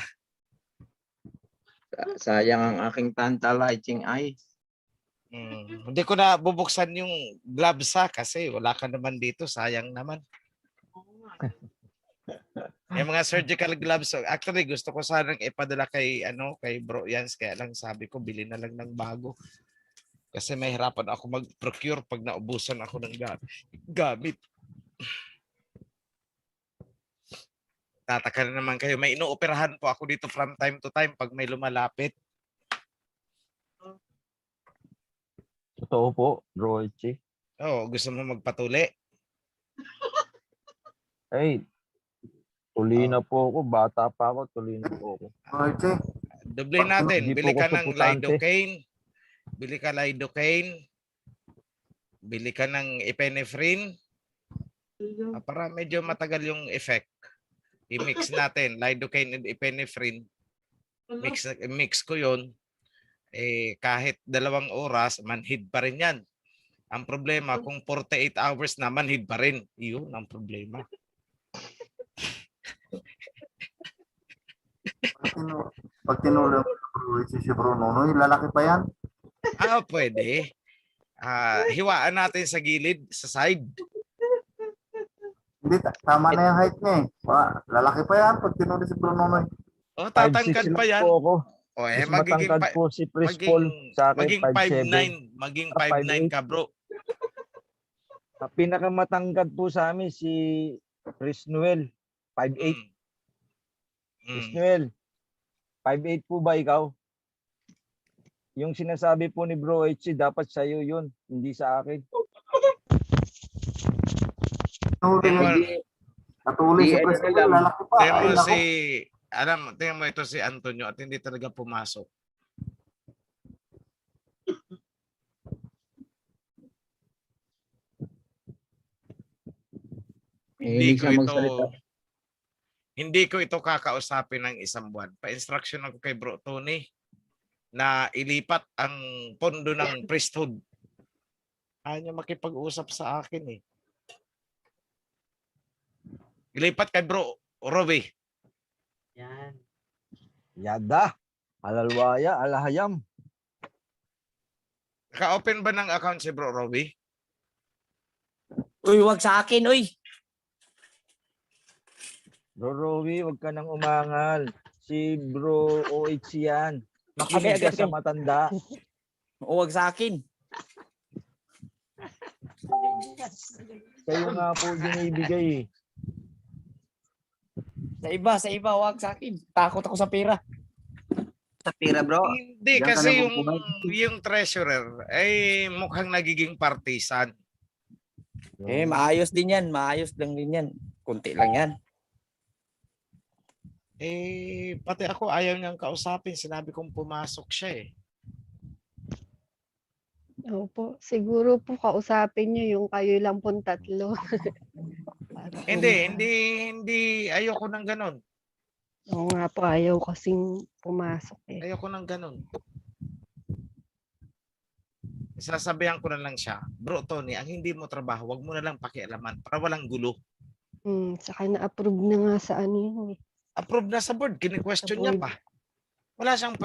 Sayang ang aking tantalizing eyes. Hindi ko na bubuksan yung gloves kasi wala ka naman dito. Sayang naman. Yung mga surgical gloves. Actually, gusto ko sanang ipadala kay Bro Yans. Kaya lang sabi ko, bili na lang ng bago. Kasi may hirapan ako mag-procure pag naubusan ako ng gamit. Tataka na naman kayo. May inooperahan po ako dito from time to time pag may lumalapit. Totoo po, Bro Itchy. Oh, gusto mo magpatuli? Ay, tuloy Oh. na po ako. Bata pa ako, tuloy na po ako. Oche, Doble natin. Hindi po Bili ako ka ng suputante. lidocaine. Bili ka lidocaine. Bili ka ng epinephrine. Para medyo matagal yung effect. I-mix natin. Lidocaine and epinephrine. Mix ko yun. Kahit 2 oras, manhid pa rin yan. Ang problema, kung 48 hours na, manhid pa rin. Iyon ang problema. pag tinulong Bro Itchy si Bro Nonoy, lalaki pa yan. Pwede. Hiwaan natin sa gilid, sa side. Hindi, tama na yung height niya eh. Lalaki pa yan pag tinulong si Bro Nonoy. Tatangkad 5'6" pa lang yan. po ako. Mas Mas matangkad po si Chris Paul sa akin, maging 5'7". 5'9". Maging 5'9 ka, bro. Ang pinakamatangkad po sa amin si Chris Noel, 5'8". Chris Noel, 5'8 po ba ikaw? Yung sinasabi po ni Bro Itchy, dapat sa'yo yun, hindi sa akin. Natuli si Chris Noel, lalaki pa. Tingnan Ay, mo nako. tingnan mo ito si Antonio at hindi talaga pumasok. Hindi ko ito kakausapin ng 1 buwan. Pa-instruction ako kay Bro Tony na ilipat ang pondo ng priesthood. Ayaw niya makipag-usap sa akin eh. Ilipat kay Bro Robbie. Yan. Yada, alalwaya, alahayam. Naka-open ba ng account si Bro Robbie? Uy, wag sa akin, uy. Bro Rowie, wag ka nang umangal. Si Bro OH yan. Makinig ka Agad, sa agad. matanda. O, wag sa akin. Sa'yo nga po binibigay eh. Sa iba, wag sa akin. Takot ako sa pera. Sa pira, bro. Hindi, Diyan ka kasi na yung treasurer ay mukhang nagiging partisan. Maayos din yan. Maayos lang din yan. Kunti lang yan. Pati ako ayaw niyang kausapin. Sinabi kong pumasok siya eh. Opo, siguro po kausapin niyo yung kayo lang pong 3. Para po Hindi. Ayoko ng ganun. Oo nga po, ayaw kasing pumasok eh. Ayoko ng ganun. Sasabihan ko na lang siya, Bro Tony, ang hindi mo trabaho, wag mo na lang pakialaman para walang gulo. Saka na-approve na nga sa ano yun eh. Approve na sa board, kini-question niya board. pa. Wala siyang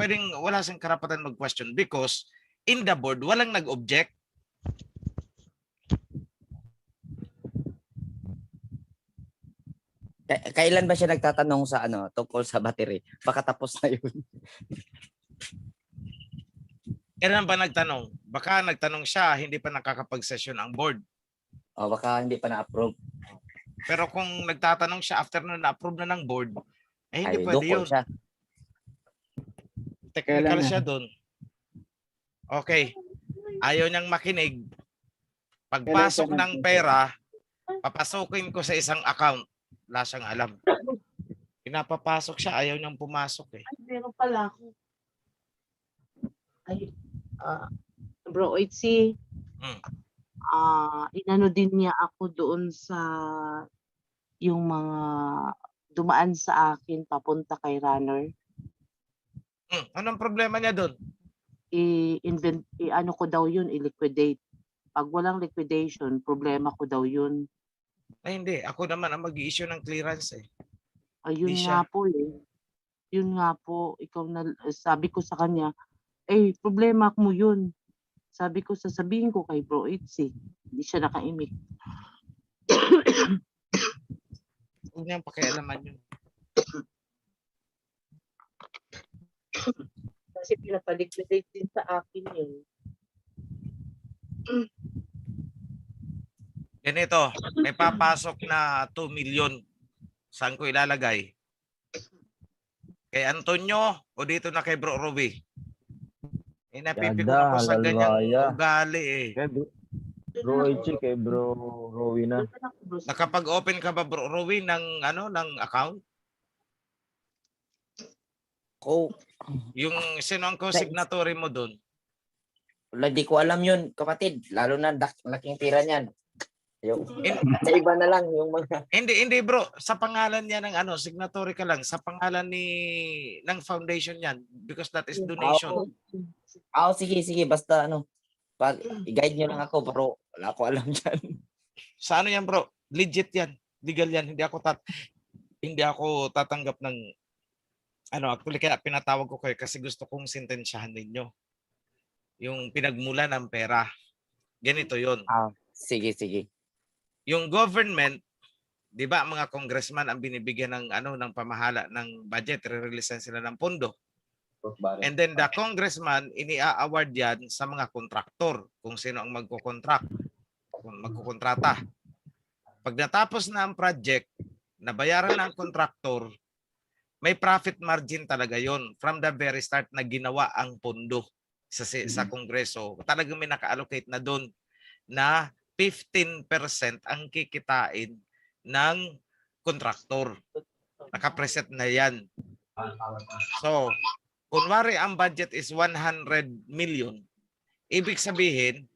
karapatan mag-question because in the board, walang nag-object. Kailan ba siya nagtatanong sa tungkol sa battery? Baka tapos na yun. Kailan ba nagtanong? Baka nagtanong siya, hindi pa nakakapag-session ang board. O, baka hindi pa na-approve. Pero kung nagtatanong siya after na-approve na ng board, hindi Ay, pwede dukol yun. siya. Technical siya doon. Okay. Ayaw niyang makinig. Pagpasok ng pera, papasukin ko sa isang account. Wala siyang alam. Pinapapasok siya, ayaw niyang pumasok eh. Ay, meron pala ako. Ay, Bro Itchy, inano din niya ako doon sa yung mga dumaan sa akin papunta kay Runner. Anong problema niya doon? Ano ko daw yun, i-liquidate. Pag walang liquidation, problema ko daw yun. Ay hindi, ako naman ang mag-i-issue ng clearance eh. Ayun Di nga siya. po eh. Yun nga po, sabi ko sa kanya, problema mo yun. Sabi ko, sasabihin ko kay Bro Itchy. Hindi siya nakaimik. Huwag niyang pakialaman yun. Kasi pinapaliquidate din sa akin yun. Ganito, may papasok na 2 million Saan ko ilalagay? Kay Antonio o dito na kay Bro Ruby? Napipikon Yada, ako sa ganyang halalwaya. ugali eh. Kay Bro Ichi, kay Bro Rowena. Nakapag-open ka ba Bro Ruby ng ng account? Ko, Yung sino ang co-signatory mo doon? wala, di ko alam yun, kapatid. Lalo na laking tira niyan. Yung, In- sa iba na lang yung mga... Hindi bro, sa pangalan niya ng signatory ka lang, sa pangalan ng foundation niyan because that is donation. Sige, basta pag i-guide nyo lang ako, pero wala ko alam dyan. Sa ano yan bro? Legit yan. Legal yan. Hindi ako tatanggap ng actually kaya pinatawag ko kayo kasi gusto kong sentensyahan ninyo. Yung pinagmula ng pera. Ganito 'yon. Sige. Yung government, 'di ba, mga congressman ang binibigyan ng ng pamahala ng budget, re-releasean sila ng pondo. And then the congressman ini-award yan sa mga kontraktor kung sino ang magkukontrata. Pag natapos na ang project, nabayaran na ang kontraktor, may profit margin talaga yon from the very start na ginawa ang pondo sa Kongreso. Talagang may naka-allocate na doon na 15% ang kikitain ng kontraktor. Naka-preset na yan. So, kunwari ang budget is 100 million, ibig sabihin,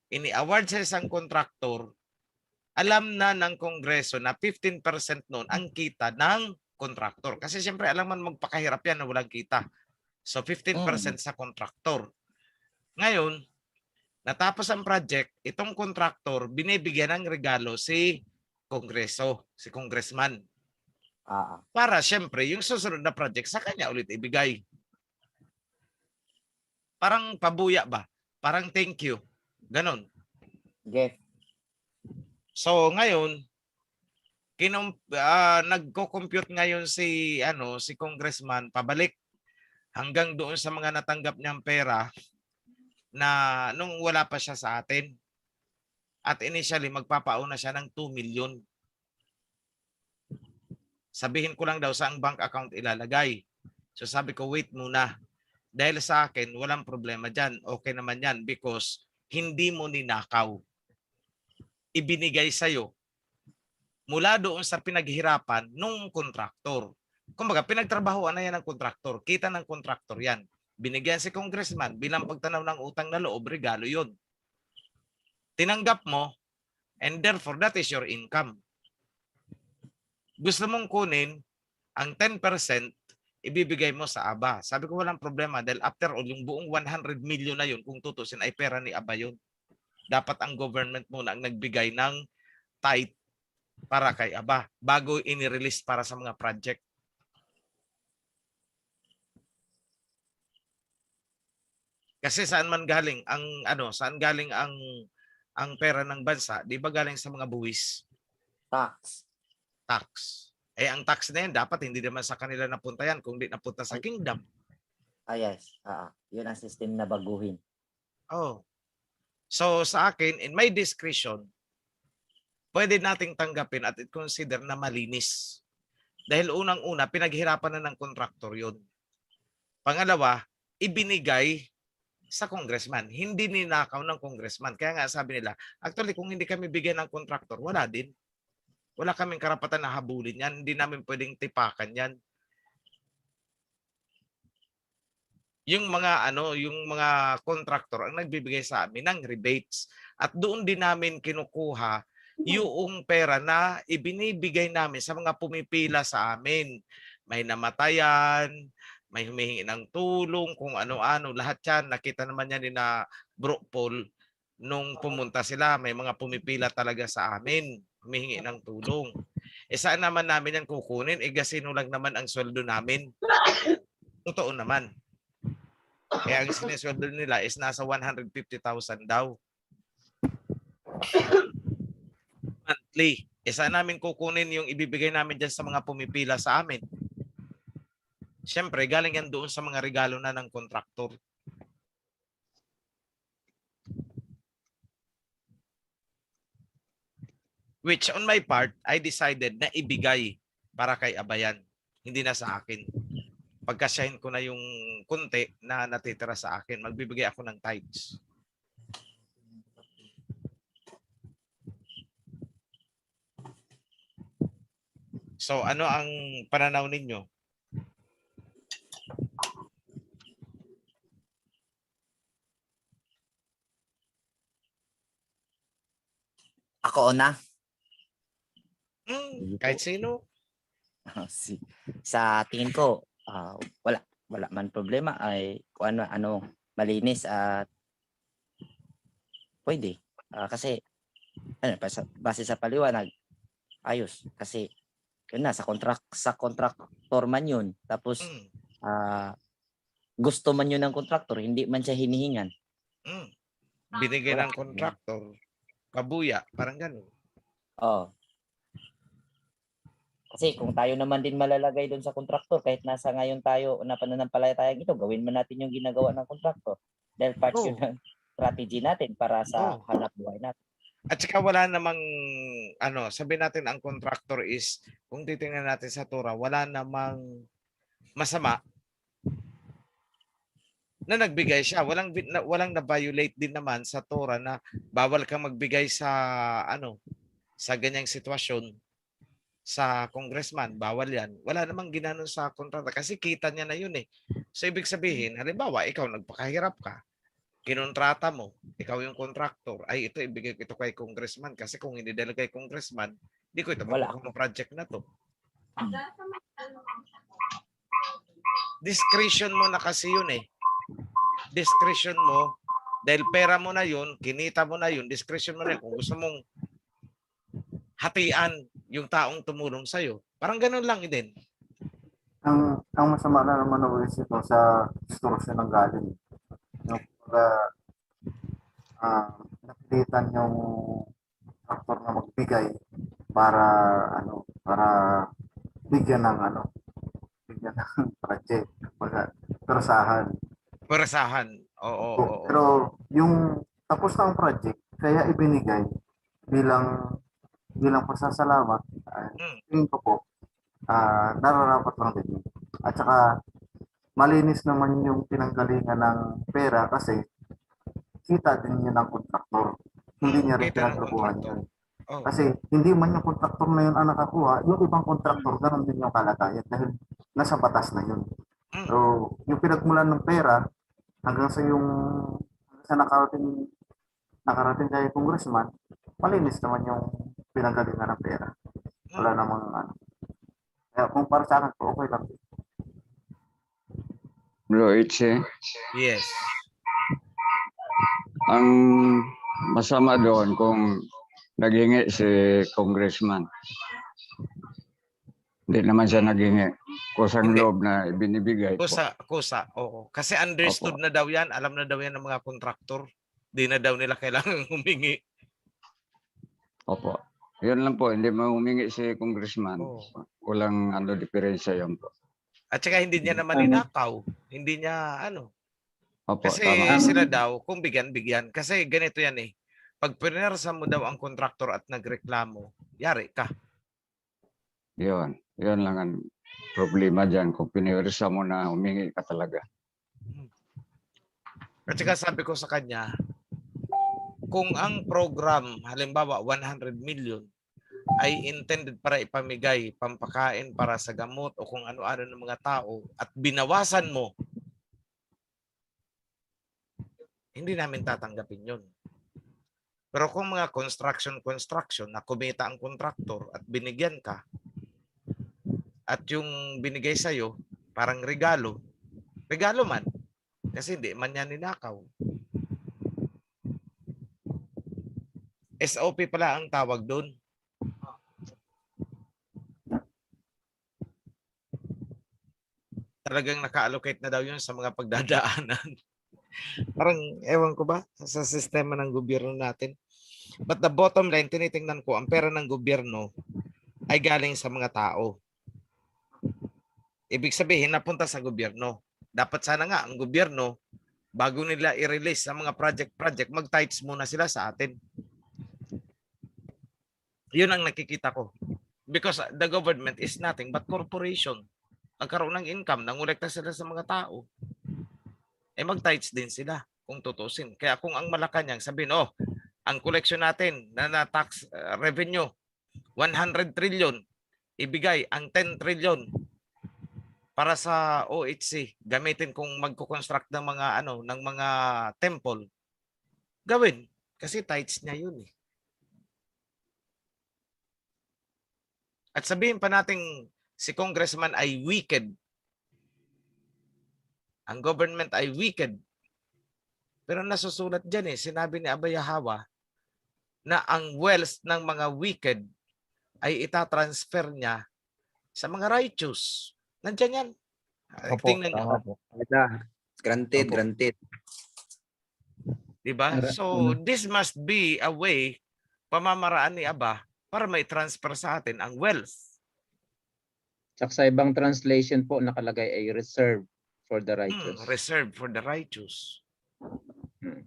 ini-award sa isang kontraktor, alam na ng Kongreso na 15% noon ang kita ng kontraktor. Kasi siyempre alam man magpakahirap yan na walang kita. So 15% sa kontraktor. Ngayon, natapos ang project, itong kontraktor, binibigyan ng regalo si Kongreso, si congressman. Para siyempre, yung susunod na project, sa kanya ulit ibigay. Parang pabuya ba? Parang thank you. Ganon. Okay. So ngayon, nagko-compute ngayon si congressman pabalik hanggang doon sa mga natanggap niyang pera na nung wala pa siya sa atin. At initially magpapauna siya ng 2 million. Sabihin ko lang daw saang bank account ilalagay. So sabi ko, wait muna. Dahil sa akin, walang problema dyan. Okay naman yan because hindi mo ninakaw. Ibinigay sa'yo mula doon sa pinaghirapan nung kontraktor. Kumbaga, pinagtrabahoan na yan ng kontraktor. Kita ng kontraktor yan. Binigyan si congressman bilang pagtanaw ng utang na loob, regalo yun. Tinanggap mo, and therefore, that is your income. Gusto mong kunin ang 10%, ibibigay mo sa ABA. Sabi ko walang problema dahil after all, yung buong 100 million na yun, kung tutusin, ay pera ni ABA yun. Dapat ang government muna ang nagbigay ng tithe para kay ABA bago inirelease para sa mga project. Kasi saan man galing ang saan galing ang pera ng bansa? 'Di ba galing sa mga buwis? Tax. Eh ang tax na yan dapat hindi naman sa kanila napunta yan kundi napunta sa kingdom. Yes. Yun ang system na baguhin. Oh. So sa akin, in my discretion, pwede nating tanggapin at i-consider na malinis. Dahil unang-una, pinaghirapan na ng kontraktor yun. Pangalawa, ibinigay sa congressman. Hindi ninakaw ng congressman. Kaya nga sabi nila, actually kung hindi kami bigyan ng kontraktor, wala din. Wala kaming karapatan na habulin yan. Hindi namin pwedeng tipakan yan. Yung mga kontraktor ang nagbibigay sa amin ng rebates. At doon din namin kinukuha yung pera na ibinibigay namin sa mga pumipila sa amin. May namatayan, may humihingi ng tulong, kung ano-ano, lahat yan. Nakita naman yan ni na Bro Paul nung pumunta sila. May mga pumipila talaga sa amin, humihingi ng tulong. Saan naman namin yan kukunin? Gasino lang naman ang sweldo namin. Totoo naman. Kaya ang sinesweldo nila is nasa 150,000 daw. Monthly. Saan namin kukunin yung ibibigay namin dyan sa mga pumipila sa amin? Siyempre, galing yan doon sa mga regalo na ng kontraktor. Which on my part, I decided na ibigay para kay Abayan, hindi na sa akin. Pagkasyahin ko na yung kunti na natitira sa akin, magbibigay ako ng tithes. So ano ang pananaw ninyo? Ako una. Kahit sino. Sa tingin ko, wala man problema ay kung ano malinis at pwede. Kasi base sa paliwanag, ayos kasi yun na sa contractor man yun. Tapos gusto man yun ng contractor, hindi man siya hinihingan. Binigay Wala. ng contractor. Kabuya, parang ganun. Oo. Kasi kung tayo naman din malalagay doon sa kontraktor, kahit nasa ngayon tayo na pananampalatayang ito, gawin man natin yung ginagawa ng kontraktor. Dahil part yun ng strategy natin para sa hanap buhay natin. At saka wala namang, sabi natin ang contractor is, kung titingnan natin sa Torah, wala namang masama na nagbigay siya. Walang na-violate din naman sa Torah na bawal kang magbigay sa, sa ganyang sitwasyon. Sa congressman, bawal yan. Wala namang ginanon sa kontrata kasi kita niya na yun eh. So ibig sabihin, halimbawa, ikaw nagpakahirap ka, kinontrata mo, ikaw yung contractor, ay ito ibigay ko ito kay congressman kasi kung hindi dahil kay congressman, hindi ko ito makukuha ng project na to. Discretion mo na kasi yun eh. Discretion mo, dahil pera mo na yun, kinita mo na yun, discretion mo na yun. Kung gusto mong hatian yung taong tumulong sa'yo. Parang ganun lang din. Ang masama na naman ng ito sa instruction ng galing. Yung napilitan yung actor na magbigay para bigyan ng project, Perasahan. Oo. Pero yung tapos na ang project, kaya ibinigay bilang pasasalamat, tingin ko po, nararapat lang din. At saka, malinis naman yung pinanggalingan ng pera kasi kita din yun ng kontraktor. Hindi niya rin pinagkakuha niya. Kasi hindi man yung kontraktor na yun ang nakakuha, yung ibang kontraktor, ganun din yung kalagayan dahil nasa batas na yun. So, yung pinagmulan ng pera, hanggang sa nakarating kay congressman, malinis naman yung pinanggalingan ng pera. Wala namang Kaya kung para sa akin po, okay lang. Bro Itzy, Yes. ang masama doon kung naghingi si congressman. Hindi naman siya naghingi. Kusang loob na ibinibigay po. Kusa. Oo. Kasi understood na daw yan. Alam na daw yan ng mga kontraktor. Di na daw nila kailangan humingi. Opo. Yun lang po. Hindi mo humingi si congressman. Walang diferensya yun po. At saka hindi niya naman ninakaw. Hindi niya Opo, Kasi tama. sila daw, kung bigyan. Kasi ganito yan eh. Pag pinersa mo daw ang kontraktor at nagreklamo, yari ka. Yun lang ang problema dyan. Kung pinirsa mo na humingi ka talaga. At saka sabi ko sa kanya, kung ang program, halimbawa 100 million, ay intended para ipamigay, pampakain para sa gamot o kung ano-ano ng mga tao at binawasan mo, hindi namin tatanggapin yun. Pero kung mga construction na kumita ang kontraktor at binigyan ka at yung binigay sa'yo parang regalo man kasi hindi man yan ninakaw. SOP pala ang tawag doon. Talagang naka-allocate na daw yun sa mga pagdadaanan. Parang, ewan ko ba, sa sistema ng gobyerno natin. But the bottom line, tinitingnan ko, ang pera ng gobyerno ay galing sa mga tao. Ibig sabihin, napunta sa gobyerno. Dapat sana nga, ang gobyerno, bago nila i-release sa mga project, mag-tights muna sila sa atin. Yun ang nakikita ko. Because the government is nothing but corporation. Nagkaroon ng income, nangolekta sila sa mga tao. Eh mag-tithes din sila kung tutusin. Kaya kung ang Malacanang sabihin, oh, ang collection natin na tax revenue 100 trillion, ibigay ang 10 trillion para sa OHC, gamitin kung magko-construct ng mga ng mga temple. Gawin kasi tithes niya 'yun eh. At sabihin pa nating si congressman ay wicked. Ang government ay wicked. Pero nasusulat diyan eh, sinabi ni Abayahawa na ang wealth ng mga wicked ay itatransfer niya sa mga righteous. Nandiyan yan. Opo, Tingnan niyo. tama po. Granted, Opo. granted. Diba? So, this must be a way, pamamaraan ni Aba, para may transfer sa atin ang wealth. Tsaka sa ibang translation po nakalagay ay reserve for the righteous. Reserved for the righteous. Hmm.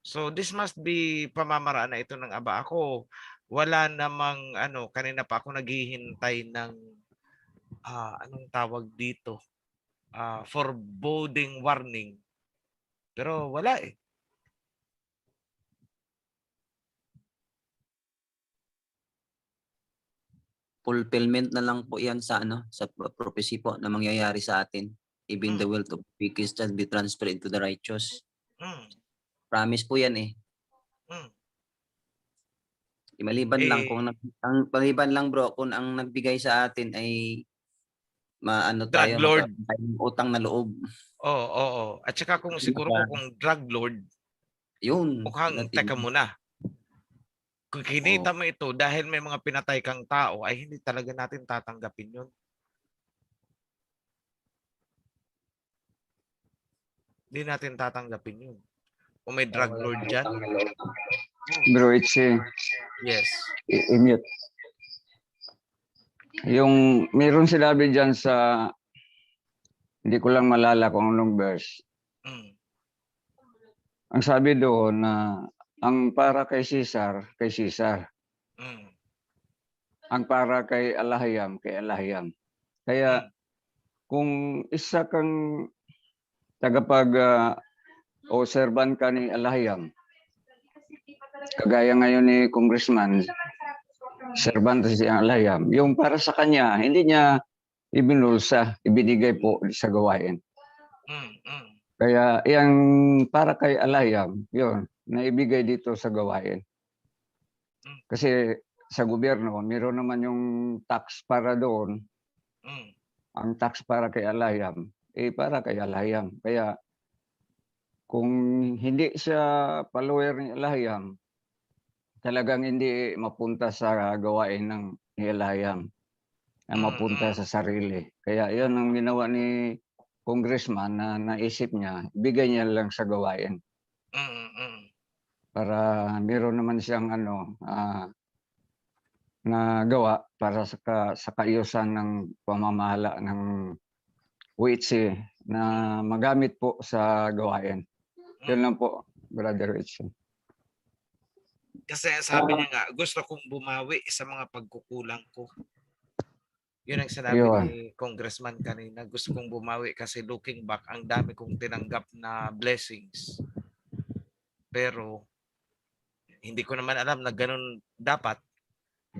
So, this must be pamamaraan na ito ng Aba. Ako, wala namang, kanina pa ako naghihintay ng, anong tawag dito? Foreboding warning. Pero wala eh. Fulfillment na lang po yan sa sa prophecy po na mangyayari sa atin. Even the wealth of wicked shall be transferred into the righteous. Promise po yan eh. Maliban lang kung maliban lang bro kung ang nagbigay sa atin ay tayo Lord. utang na loob. Oo. At saka kung siguro kung drug lord, yun. mukhang teka muna. Kung kinita mo ito dahil may mga pinatay kang tao, ay hindi talaga natin tatanggapin yun. Hindi natin tatanggapin yun. Kung may drug lord dyan. Bro, it's Yes. i-mute. Yung meron sinabi dyan sa, hindi ko lang malala kung anong verse. Ang sabi doon na ang para kay Caesar, kay Caesar. Ang para kay Alahayam, kay Alahayam. Kaya kung isa kang o servant ka ni Alahayam, kagaya ngayon ni Congressman, servant si Alahayam, yung para sa kanya, hindi niya ibinulsa, ibinigay po sa gawain. Kaya yung para kay Alahayam, yun, naibigay dito sa gawain. Kasi sa gobyerno, meron naman yung tax para doon. Ang tax para kay Alahayam, para kay Alahayam. Kaya kung hindi siya follower ni Alahayam, talagang hindi mapunta sa gawain ng Alahayam. Na mapunta sa sarili. Kaya yun ang ginawa ni congressman na naisip niya, bigay niya lang sa gawain. Para meron naman siyang na gawa para sa kaayusan ng pamamahala ng WHC na magamit po sa gawain. Yun lang po, Brother Richie. Kasi sabi niya nga, gusto kong bumawi sa mga pagkukulang ko. Yun ang sinabi ni Congressman kanina. Gusto kong bumawi kasi looking back, ang dami kong tinanggap na blessings. Pero, hindi ko naman alam na ganun dapat.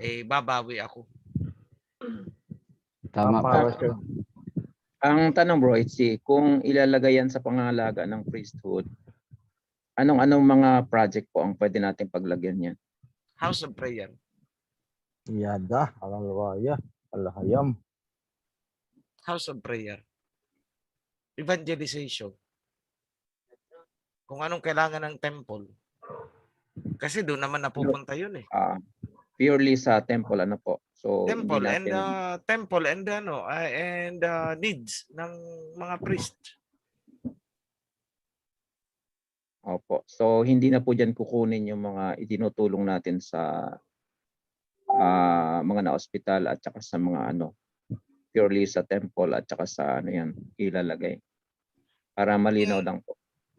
Babawi ako. Tama po. Ang tanong bro, kung ilalagay yan sa pangangalaga ng priesthood, anong mga project po ang pwede natin paglagyan yan? House of Prayer. Yada, Alawaya, Alahayam. House of Prayer. Evangelization. Kung anong kailangan ng temple. Kasi doon naman napupunta yun eh. Purely sa temple po. So Temple hindi natin... and needs ng mga priest. Opo. So hindi na po diyan kukunin yung mga itinutulong natin sa mga na-hospital at saka sa mga purely sa temple at saka sa yan ilalagay. Para malinaw lang po.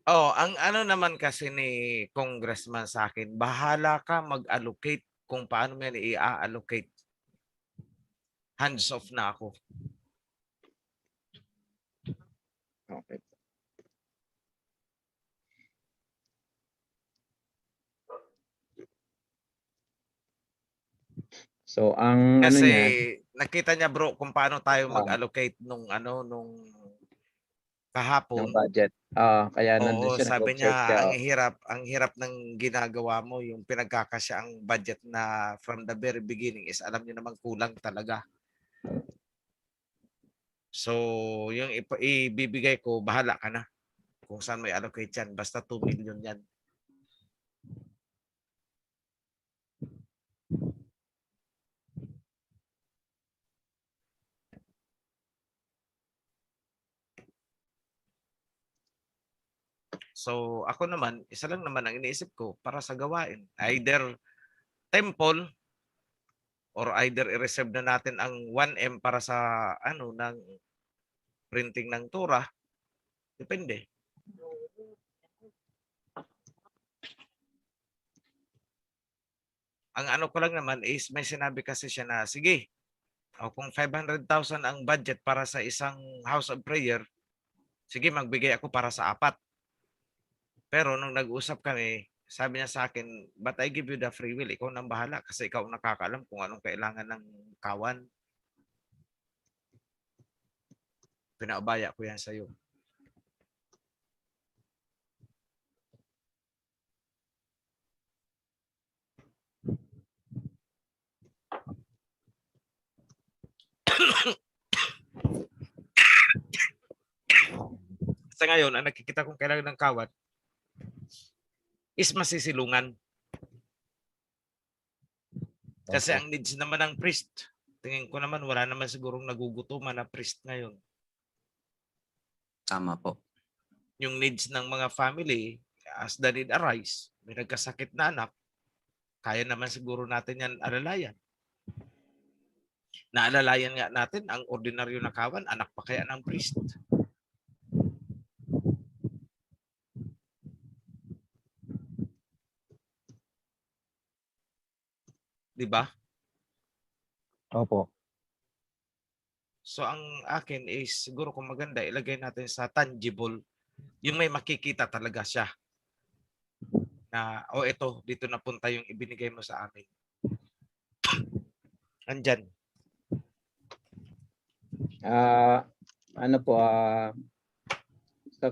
Ang naman kasi ni Congressman sa akin, bahala ka mag-allocate kung paano mo yan i-allocate. hands off na ako. Okay. So ang ano Kasi niya, nakita niya bro kung paano tayo Ah. mag-allocate nung nung ng kahapon. budget. Kaya nandun Oo, siya, sabi nag-observe niya siya. ang hirap ng ginagawa mo, yung pinagkakasya ang budget na from the very beginning is alam niyo naman kulang talaga. So, yung ibibigay ko, bahala ka na kung saan may allocate yan. Basta 2 million yan. So, ako naman, isa lang naman ang iniisip ko para sa gawain. Either temple or either i-reserve na natin ang 1M para sa ng printing ng tura. Depende. Ang ano ko lang naman is may sinabi kasi siya na, sige, kung 500,000 ang budget para sa isang house of prayer, sige, magbigay ako para sa 4. Pero nung nag-usap kami, sabi niya sa akin, but I give you the free will. Ikaw nang bahala kasi ikaw ang nakakaalam kung anong kailangan ng kawan. Pinaubaya ko yan sa'yo. Sa ngayon, ang nakikita kong kailangan ng kawan is masisilungan. Kasi ang needs naman ng priest, tingin ko naman wala naman sigurong nagugutuman na priest ngayon. Tama po. Yung needs ng mga family, as the need arise, may nagkasakit na anak, kaya naman siguro natin yan alalayan. Naalalayan nga natin ang ordinaryo na kawan, anak pa kaya ng priest. Di ba? Opo. So ang akin is siguro kung maganda ilagay natin sa tangible, yung may makikita talaga siya. Na ito dito napunta yung ibinigay mo sa amin. Andyan. Ano po,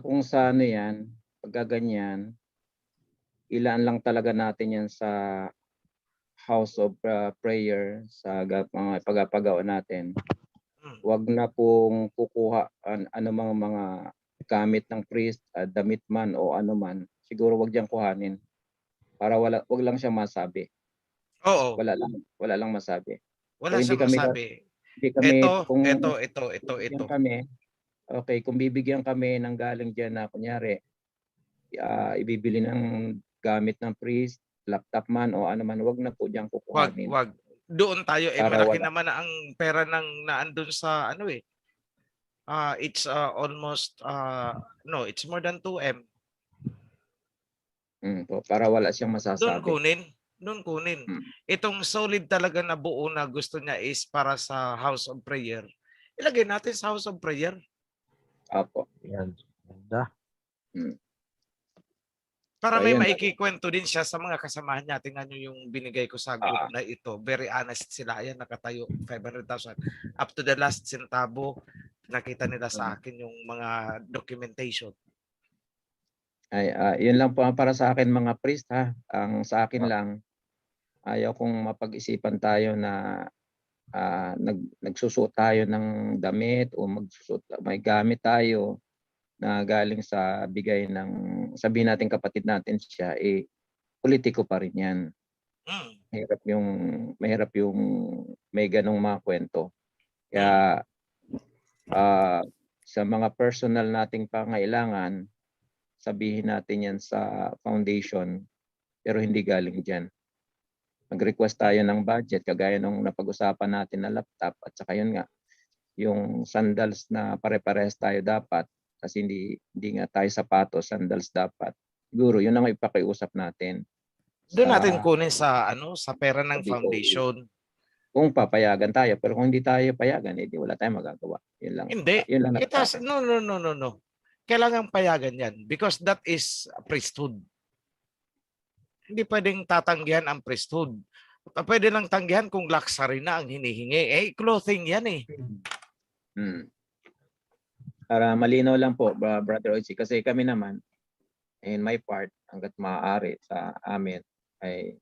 kung sa ano yan, pagkaganyan, ilaan lang talaga natin yan sa house of prayer, sa mga pagapagawa natin. Wag na pong kukuha mga gamit ng priest, damit man o ano man. Siguro wag diyang kuhanin para wag lang siyang masabi. Oo. Wala lang masabi. Wala So, siyang masabi. Hindi kami Ito. Kami, okay, kung bibigyan kami ng galing diyan na kunyari ibibili ng gamit ng priest, laptop man o ano man, wag na po diyan kukuhanin. Wag. Doon tayo Para malaki wala. naman na ang pera ng naandun sa it's almost no, it's more than 2M. Po, para wala siyang masasabi. Doon kunin. Itong solid talaga na buo na gusto niya is para sa house of prayer. Ilagay natin sa house of prayer. Apo. Yan. Ganda. Para So, may ayan. maikikwento din siya sa mga kasamahan niya. Tingnan niyo yung binigay ko sa group na ito. Very honest sila. Ayan, nakatayo 500,000. Up to the last centavo, nakita nila sa akin yung mga documentation. Yun lang po para sa akin mga priest ha. Ang sa akin lang, ayaw kong mapag-isipan tayo na nagsusuot tayo ng damit o may gamit tayo na galing sa bigay ng, sabihin natin kapatid natin siya, politiko pa rin yan. Mahirap yung may ganong mga kwento. Kaya sa mga personal nating pangailangan, sabihin natin yan sa foundation, pero hindi galing dyan. Mag-request tayo ng budget, kagaya nung napag-usapan natin na laptop, at saka yun nga, yung sandals na pare-pares tayo dapat, kasi hindi nga tayo sapatos, sandals dapat. Siguro, yun ang ipakiusap natin. Doon natin kunin sa sa pera ng BOE. foundation. Kung papayagan tayo, pero kung hindi tayo payagan, edi wala tayong magagawa. Yun lang. Hindi. Yun lang It has, no. Kailangan payagan yan because that is priesthood. Hindi pwedeng tatanggihan ang priesthood. Pwede lang tanggihan kung luxury na ang hinihingi. Clothing yan eh. Para malinaw lang po, Brother Ochi, kasi kami naman, in my part, hanggat maaari sa amin, ay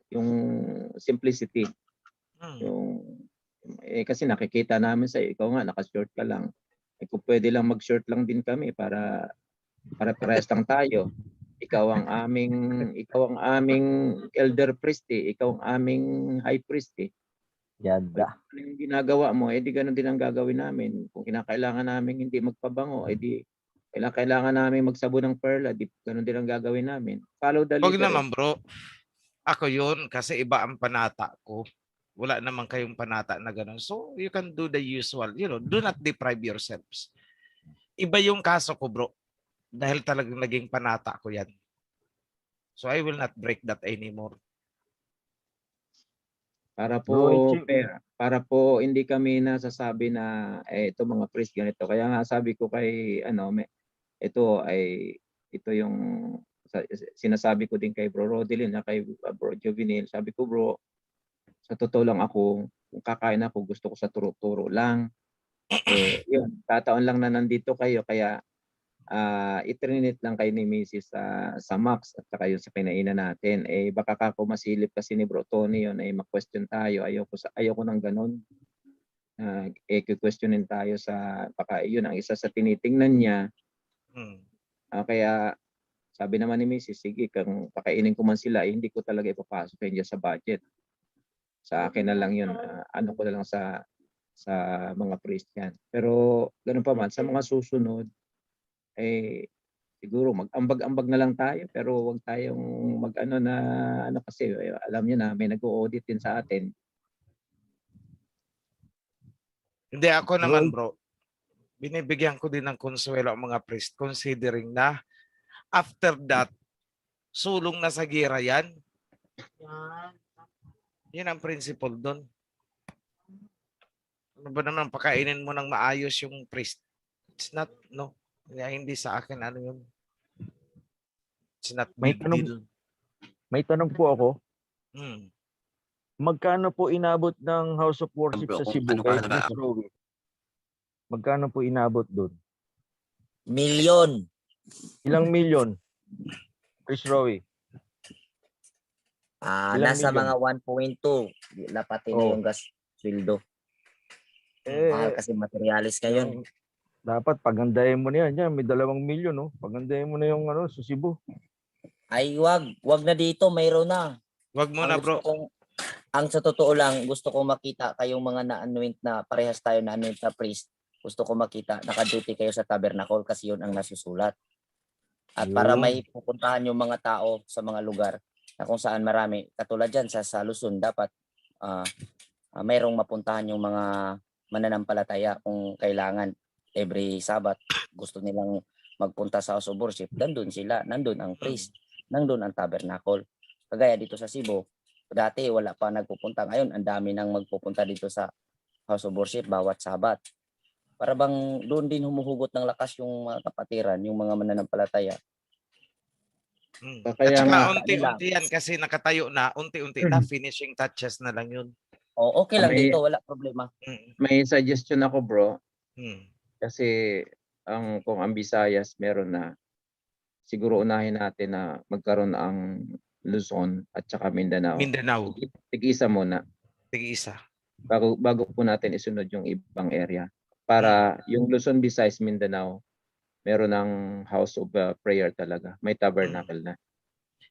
yung simplicity. Yung, kasi nakikita namin sa ikaw nga, naka-short ka lang. Kung pwede lang mag-short lang din kami para parehas lang tayo. Ikaw ang aming elder priest eh. Ikaw ang aming high priest eh. Yada. Ano yung ginagawa mo, edi ganun din ang gagawin namin. Kung kinakailangan namin hindi magpabango, edi kailangan namin magsabo ng perla, di ganun din ang gagawin namin. Follow the Huwag leader. naman bro. Ako yun kasi iba ang panata ko. Wala naman kayong panata na ganun. So you can do the usual. Do not deprive yourselves. Iba yung kaso ko bro. Dahil talagang naging panata ko yan. So I will not break that anymore. Para Bro, po para po hindi kami nasasabi na ito mga priest ganito. Kaya nga sabi ko kay ito yung sinasabi ko din kay Bro Rodelin na kay Bro Jovinil. Sabi ko bro, sa totoo lang ako, kung kakain ako gusto ko sa turo-turo lang. Yun, tataon lang na nandito kayo kaya itrinit lang kayo ni Mrs. sa Max at saka yun sa kinainan natin. Baka kako masilip kasi ni Bro Tony yun, ma-question tayo. Ayoko nang ganun. Questionin tayo sa, baka yun ang isa sa tinitingnan niya. Kaya sabi naman ni Mrs. sige, kung pakainin ko man sila, hindi ko talaga ipapasok yun sa budget. Sa akin na lang yun, ano ko na lang sa mga priest yan. Pero ganun pa man, sa mga susunod, siguro mag-ambag-ambag na lang tayo pero wag tayong kasi alam niyo na may nag-audit din sa atin. Hindi ako naman bro. Binibigyan ko din ng konsuelo ang mga priest considering na after that sulong na sa gira yan. Yan ang principle doon. Ano ba naman pakainin mo ng maayos yung priest? It's not, no. Hindi sa akin ano yun. It's not big deal. May tanong po ako. Hmm. Magkano po inabot ng House of Worship Bro, sa Cebu kay Chris Rowe? Magkano po inabot doon? Milyon. Ilang milyon? Chris Rowe? Nasa milyon? mga 1.2. Lapati na yung gas sweldo. Mahal kasi materialis ngayon. Dapat pagandahin mo na yan. May 2 milyon, no? Pagandahin mo na yung sa Cebu. Ay, wag na dito, mayroon na. Wag mo na, bro. Ang sa totoo lang, gusto ko makita kayong mga na-anoint na parehas tayo na-anoint na priest. Gusto ko makita, naka-duty kayo sa tabernacle kasi yun ang nasusulat. At para may pupuntahan yung mga tao sa mga lugar na kung saan marami. Katulad dyan sa Luzon, dapat mayroong mapuntahan yung mga mananampalataya kung kailangan. Every Sabat, gusto nilang magpunta sa House of Worship, nandun sila, nandun ang priest, nandun ang tabernacle. Kagaya dito sa Cebu, dati wala pa nagpupunta. Ngayon, ang dami nang magpupunta dito sa House of Worship bawat Sabat. Para bang doon din humuhugot ng lakas yung mga kapatiran, yung mga mananampalataya. At saka unti-unti yan kasi nakatayo na, unti-unti na, finishing touches na lang yun. Okay lang dito, wala problema. May suggestion ako bro. Kasi kung ang Visayas meron na, siguro unahin natin na magkaroon ang Luzon at saka Mindanao. Tig-isa muna. Tig-isa. Bago po natin isunod yung ibang area. Para yung Luzon, Visayas, Mindanao, meron ng house of prayer talaga. May tabernacle na.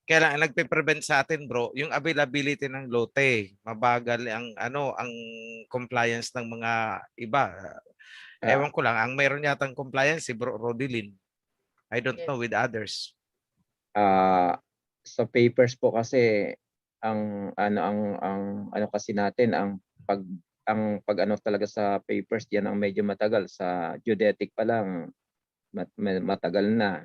Kaya lang, nagpe-prevent sa atin bro, yung availability ng lote. Mabagal ang compliance ng mga iba. Ewan ko lang, ang mayroon yatang compliance si Bro Rodelin. I don't know with others. Sa papers po kasi ang kasi natin ang pag talaga sa papers diyan ang medyo matagal. Sa geodetic pa lang matagal na.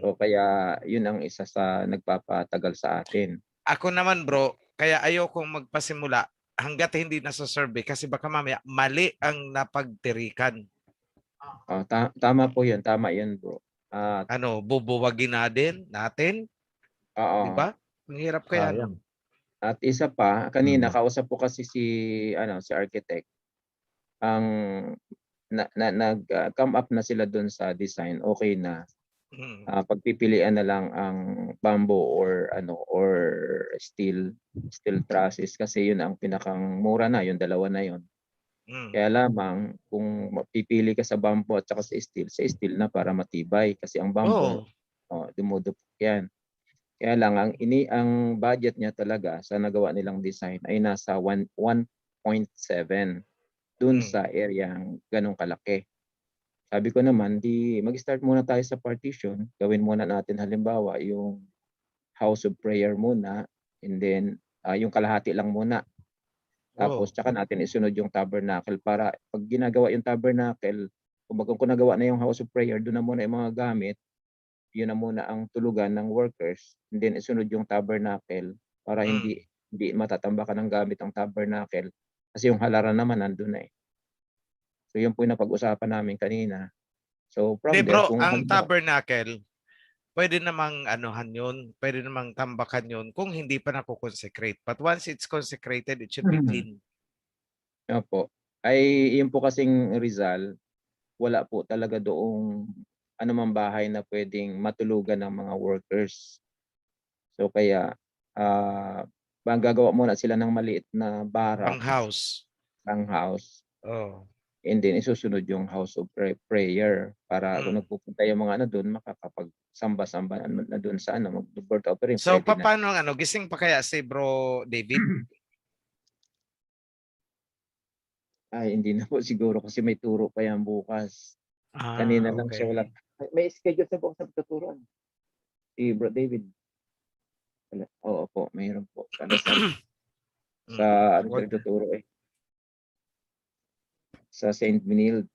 O kaya yun ang isa sa nagpapatagal sa atin. Ako naman bro, kaya ayokong magpasimula hangga't hindi nasa-survey kasi baka mamaya mali ang napagtirikan. Tama po yun. Tama yun, bro. At Ano, bubuwagin natin, oo, di ba? Ang hirap kaya Sayang. nun. at isa pa, kanina Mm. kausap ko kasi si architect. Ang come up na sila doon sa design. Okay na. Mm. Pagpipilian na lang ang bamboo or steel trusses kasi yun ang pinakang mura na, yung dalawa na yun. Mm. Kaya lamang kung pipili ka sa bamboo at saka sa steel na para matibay kasi ang bamboo dumudupok yan. Kaya lang ang budget niya talaga sa nagawa nilang design ay nasa 1.7 dun sa areang ganong kalaki. Sabi ko naman, mag-start muna tayo sa partition. Gawin muna natin halimbawa yung house of prayer muna and then yung kalahati lang muna. Tapos tsaka natin isunod yung tabernacle para pag ginagawa yung tabernacle, kung nagawa na yung house of prayer, doon na muna yung mga gamit, yun na muna ang tulugan ng workers, and then isunod yung tabernacle para hindi matatambakan ng gamit ang tabernacle kasi yung halaran naman nandun na eh. So yun po yung napag-usapan namin kanina. So from Di there, bro, kung ang tabernacle, pwede namang anuhan yun, pwede namang tambakan yun kung hindi pa nako-consecrate. But once it's consecrated, it should be clean. Opo. Ay yun po kasing Rizal, wala po talaga doong anumang bahay na pwedeng matulugan ng mga workers. So kaya gagawa muna sila ng maliit na Pang-house. Pang-house. Oh. And then isusunod yung house of prayer para kung nagpupunta yung mga doon, makakapagsamba-samba na doon sa mag-birth offering. So pwede na. paano gising pa kaya si Bro David? Ay, hindi na po siguro kasi may turo pa yan bukas. Kanina lang siya wala. May schedule sa bukas na pagtuturuan. Si Bro David. Oo po, mayroon po. Sa nagtuturo eh. Sa St. Benilde.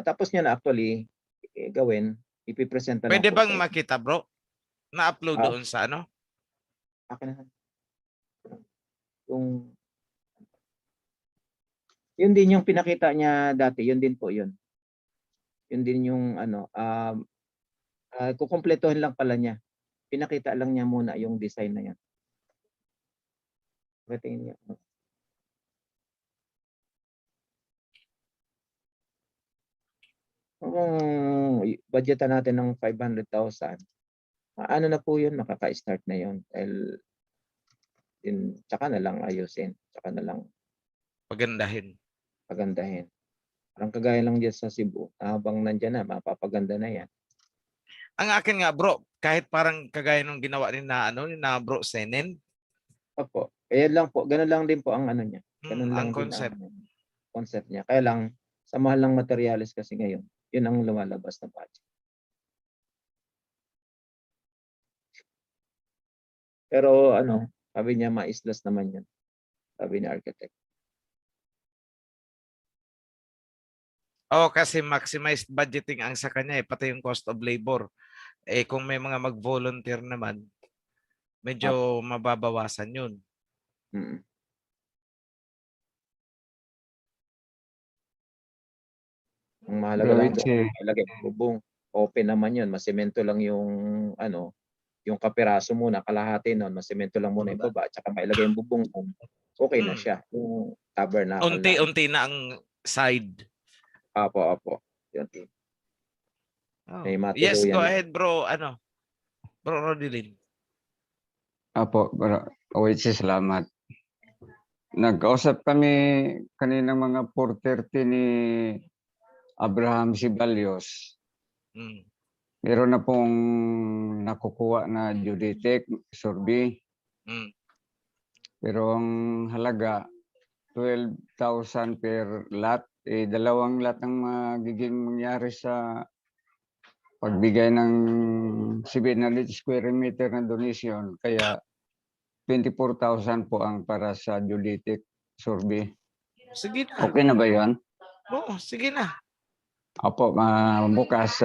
Tapos niya na actually gawin, ipipresenta lang Pwede po bang sa makita bro? Na-upload doon sa akin na. Yun din yung pinakita niya dati, yun din po yun. Yun din yung kukumpletuhin lang pala niya. Pinakita lang niya muna yung design na yan. Tingin niya. Budgetan natin ng 500,000. Ano na po yun, makaka-start na yun. Dahil tsaka na lang ayusin. Tsaka na lang pagandahin. Parang kagaya lang dyan sa Cebu. Habang nandyan na, mapapaganda na yan. Ang akin nga bro, kahit parang kagaya nung ginawa ni na Bro Senen. Opo. Kaya lang po, ganun lang din po ang niya. Ganun lang ang concept. din ang concept niya. Kaya lang, sa mahal ng materials kasi ngayon, yun ang lumalabas na budget. Pero sabi niya maislas naman yan. Sabi ni architect. Kasi maximized budgeting ang sa kanya pati yung cost of labor. Kung may mga mag-volunteer naman, medyo mababawasan yun. Ang mahalaga lang doon, ilagay ang bubong. Open naman yun, masemento lang yung yung kapiraso muna, kalahati nun, masemento lang muna yung baba, at saka mailagay yung bubong. Okay na siya, yung tabernacle. Unti-unti na ang side. Apo. Yes, go ahead bro. Bro Rodilin. Apo, salamat. Nag-usap kami kanina mga 4:30 ni Abraham Sibalios. Meron na pong nakukuha na geodetic survey. Pero ang halaga 12,000 per lot. Dalawang lot ang magiging mangyari sa pagbigay ng 700 square meter na donation. Kaya 24,000 po ang para sa geodetic survey. Sige na. Okay na ba yun? Oo, sige na. Opo, bukas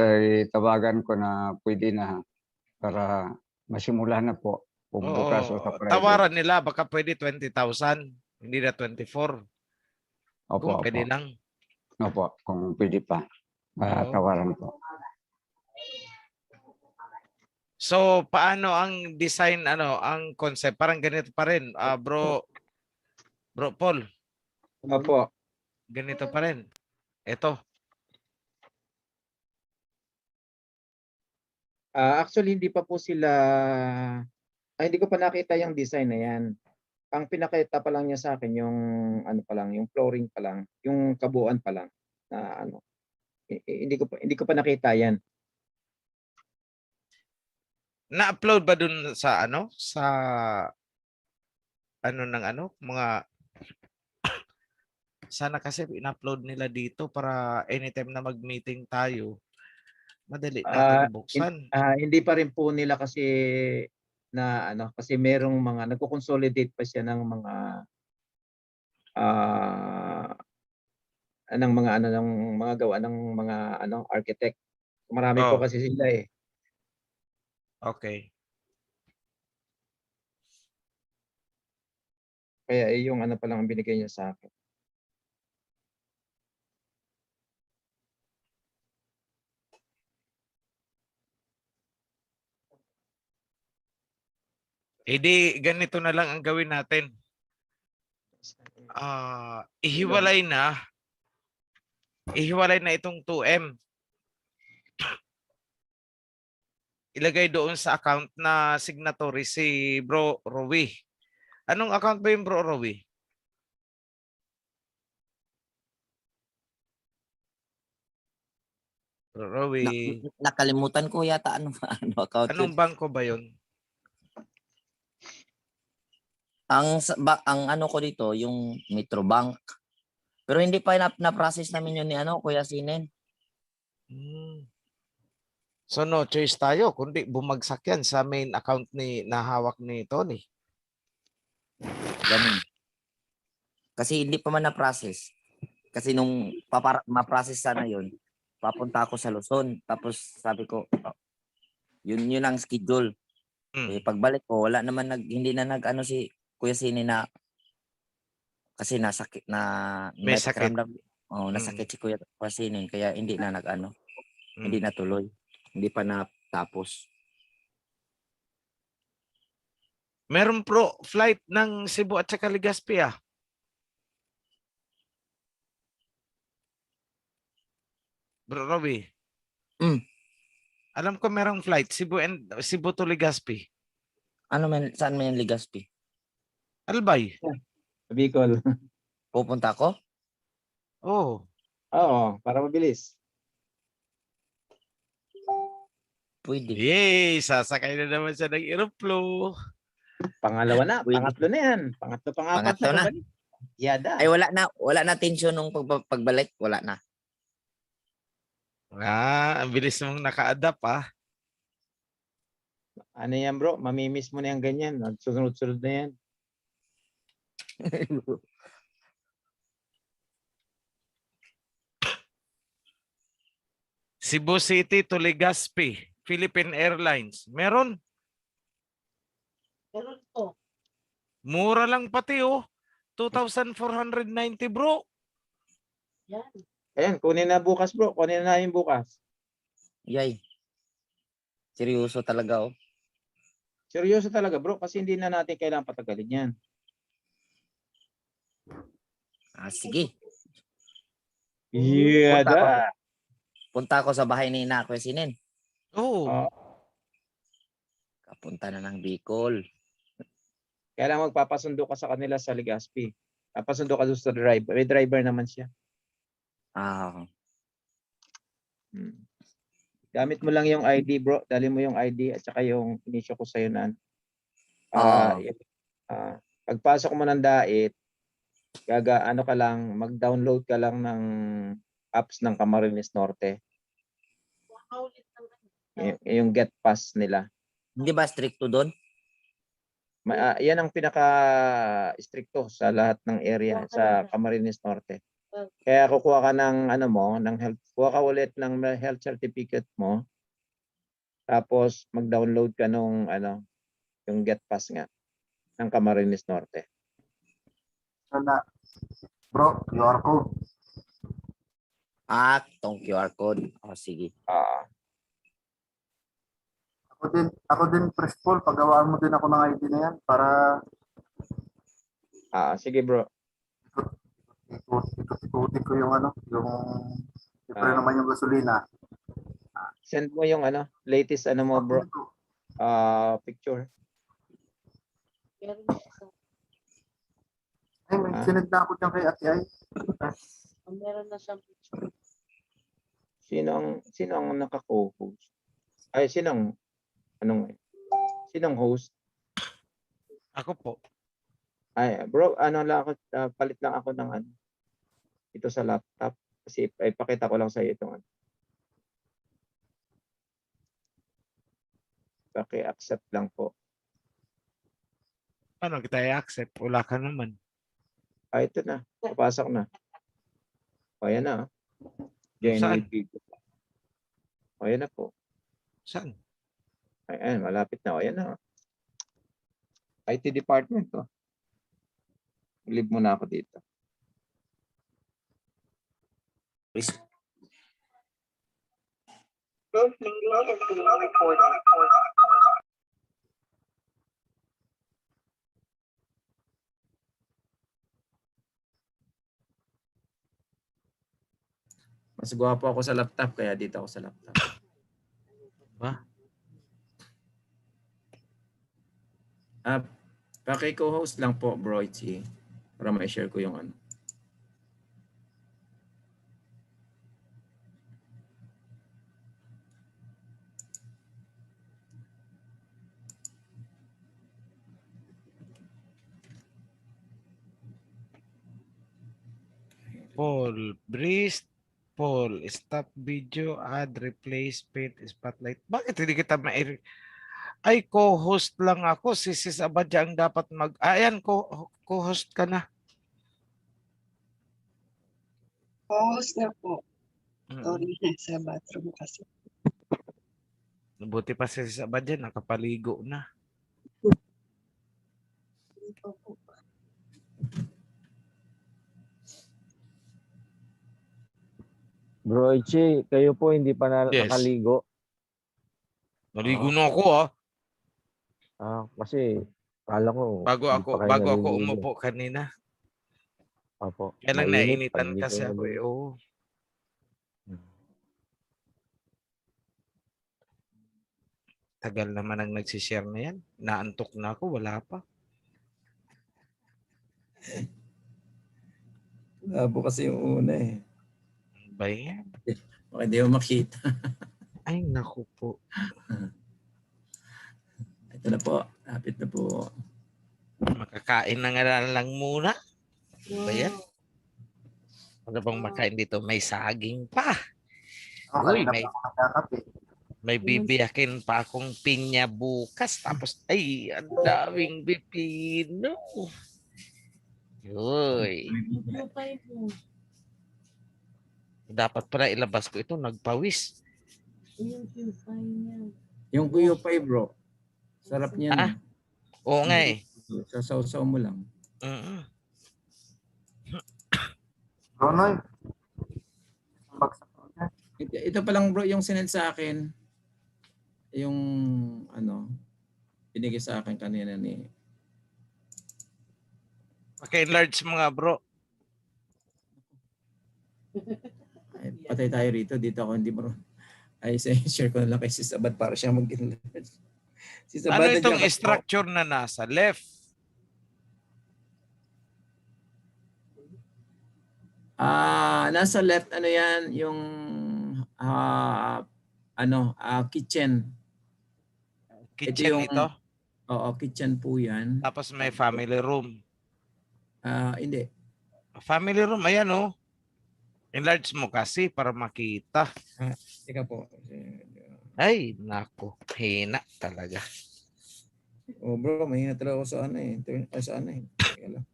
tawagan ko na pwede na para masimula na po. Kung bukas o Oo, sa private. tawaran nila baka pwede 20,000, hindi na 24. Opo, Kung opo. pwede lang. Opo, kung pwede pa. Oo. Tawaran po. So, paano ang design, ang concept? Parang ganito pa rin, bro Paul, Opo. ganito pa rin. Ito. Actually, hindi pa po sila, hindi ko pa nakita yung design na yan. Ang pinakita pa lang niya sa akin yung ano pa lang, yung flooring pa lang, yung kabuuan pa lang na ano. Hindi ko pa nakita yan. Na-upload ba dun sa mga sana kasi in-upload nila dito para anytime na mag-meeting tayo, madali natin buksan. Hindi pa rin po nila kasi na ano, kasi merong mga nagko-consolidate pa siya ng mga ng mga gawa ng mga architect. Marami po Oh, kasi sila eh. okay. Kaya yung ano pa lang ang binigay niya sa akin. Di ganito na lang ang gawin natin. Ihiwalay na itong 2M. Ilagay doon sa account na signatory si Bro Rowie. Anong account ba yung Bro Rowie? Bro Rowie. Nakalimutan ko yata ano account yun. Anong bangko ba yun? Ang ano ko dito, yung Metrobank. Pero hindi pa na-process namin yun ni Kuya Sinen. So no choice tayo kundi bumagsak yan sa main account nahawak ni Tony. Ganun. Kasi hindi pa man na-process. Kasi nung ma-process sana yun, papunta ako sa Luzon. Tapos sabi ko, yun ang schedule. Eh, pagbalik ko, wala naman hindi na nag si Kuya Sine na kasi nasakit na May sakit. nasakit si Kuya Sine kaya hindi na hindi natuloy. Hindi pa natapos. Meron flight ng Cebu at saka Legazpi Bro Robbie. Alam ko merong flight Cebu to Legazpi. Saan man yung Legazpi? Albay. Bicol. Pupunta ako? Oo. Oo, para mabilis. Pwede. Yay! Sasakay na naman siya ng aeroplo. Pangalawa na, Pwede. pangatlo na yan. Pangatlo na. Yada. Ay wala na tension nung pagbalik, wala na. Ang bilis mong naka-adapt Ano yan bro, mamimiss mo na yan ganyan. Sunod-sunod na yan. Cebu City to Legazpi, Philippine Airlines. Meron? Meron po. Mura lang pati 2,490 bro. Yan. Ayan, kunin na bukas bro. Kunin na namin bukas. Yay. Seryoso talaga Seryoso talaga bro, kasi hindi na natin kailangan patagalin yan. Sige. Yada. Punta ako sa bahay ni Kuya Sinen. Oo. Kapunta na ng Bicol. Kaya lang magpapasundo ka sa kanila sa Legazpi. Papasundo ka doon sa driver. May driver naman siya. Gamit mo lang yung ID bro. Dali mo yung ID at saka yung inisyo ko sa'yo na. Pagpasok mo ng DAIT, mag-download ka lang ng apps ng Camarines Norte. Yung Get Pass nila. Hindi ba stricto doon? Yan ang pinaka-stricto sa lahat ng area sa Camarines Norte. Kaya kukuha ka ng kuha ka ulit ng health certificate mo. Tapos mag-download ka nung Yung get pass nga ng Camarines Norte. Wala. Bro, QR code. Tong QR code. O, sige. Ah, Ako din, Press Paul, paggawaan mo din ako ng ID na yan para sige bro. ikot-ikutin ko yung siyempre Ah. naman yung gasolina. Send mo yung latest mo bro, picture. Meron na siya. Ay, may Ah. sinend na ako dyan kay Ate Ay. Meron na siyang picture. Sino ang naka-co-host? Ay, sinong host? Ako po. Ay, bro, lang ako, palit lang ako ng ito sa laptop kasi ipakita ko lang sa iyo itong Paki-accept lang po. Paano kita i-accept? Wala ka naman. Ito na. Papasok na. O, ayan na. Join Saan? with video. O, ayan na po. Saan? Ayan, malapit na. O, ayan na. IT department to. Leave muna ako dito. Please. Mas gwapo ako sa laptop kaya dito ako sa laptop. Ba? Paki-co-host lang po, bro, Itzy, para ma-share ko yung Paul, breeze, Paul, stop video, add, replace, paint, spotlight. Bakit hindi kita Ay, co-host lang ako. Si Sis Abadja ang dapat Ayan, co-host ka na. Pause na po. Mm. Sorry, sa bathroom kasi. Buti pa si Sis Abadja, nakapaligo na. Bro Ichi, kayo po hindi pa Yes. nakaligo. Naligo na ako Kasi kala ko Bago hindi ako pa kayo naliligo. umupo kanina. Opo. Kaya lang mainit pag nainitan hindi kasi kayo ako naliligo. Oo. Tagal naman ang nagsishare na yan. Naantok na ako, wala pa. Labo kasi yung una eh. Ba yan? Baka di mo makita. Ay, naku po. Ito na po. Lapit na po. Makakain na nga lang muna. Ba yan? Ano bang makain dito? May saging pa. Uy, Kanina pa ako nakakape. may bibiyakin pa akong pinya bukas. Tapos, ay, ang daming pipino. Uy. Dapat pala ilabas ko ito. Nagpawis. Yung Kuyo Pie, bro. Sarap niyan. Ah? Oo nga eh. Sasaw-saw mo lang. Mm-mm. Ronoy. Ang bagsak ko dyan. Ito pa lang bro, yung sinend sa akin. Yung binigay sa akin kanina ni. Paki-enlarge mga bro. Ay, patay tayo rito. Dito ako hindi bro. Ay, share ko na lang kay Sis Abad para siya mag-enlarge. Sis Ano Abad, itong nandiyan ka po. structure na nasa left? Nasa left yan, yung kitchen. Kitchen yung- ito? Oo, kitchen po 'yan. Tapos may family room. Hindi. Family room, ayan oh. Enlarge mo kasi para makita. Teka po. Ay, nako. Hina talaga. Oh bro, mahina talaga ako sa Teka lang.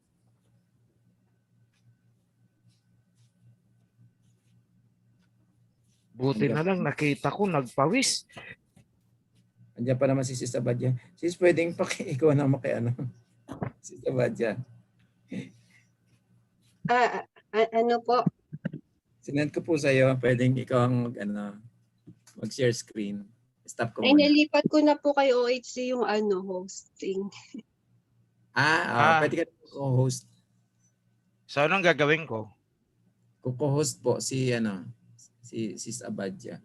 Buti na lang nakita ko nagpawis. Andiyan pa naman si Sis Abadya. Sis, pwedeng ikaw na ano. Sis Abadya. Ano po? Sinend ko po sa iyo, pwedeng ikaw ang mag-share screen. Stop ko Ay, muna. nalipat ko na po kay OHC yung hosting. Pwede ka co-host. So, anong gagawin ko? Co-host po si Sis Abadya.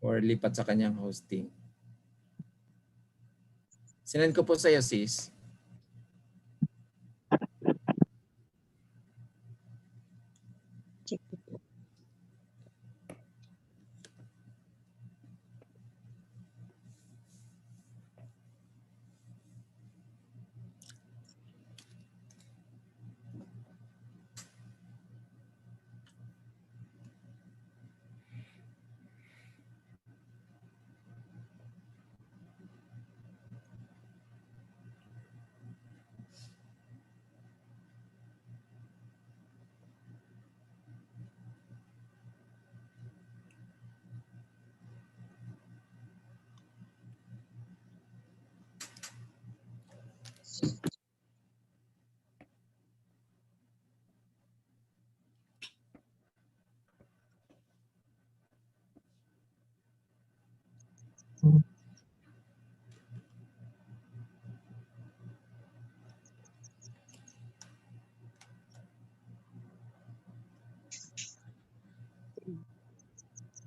Or lipat sa kanyang hosting. Sinend ko po sa iyo, sis.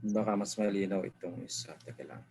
Baka mas malinaw itong isa. Teka lang.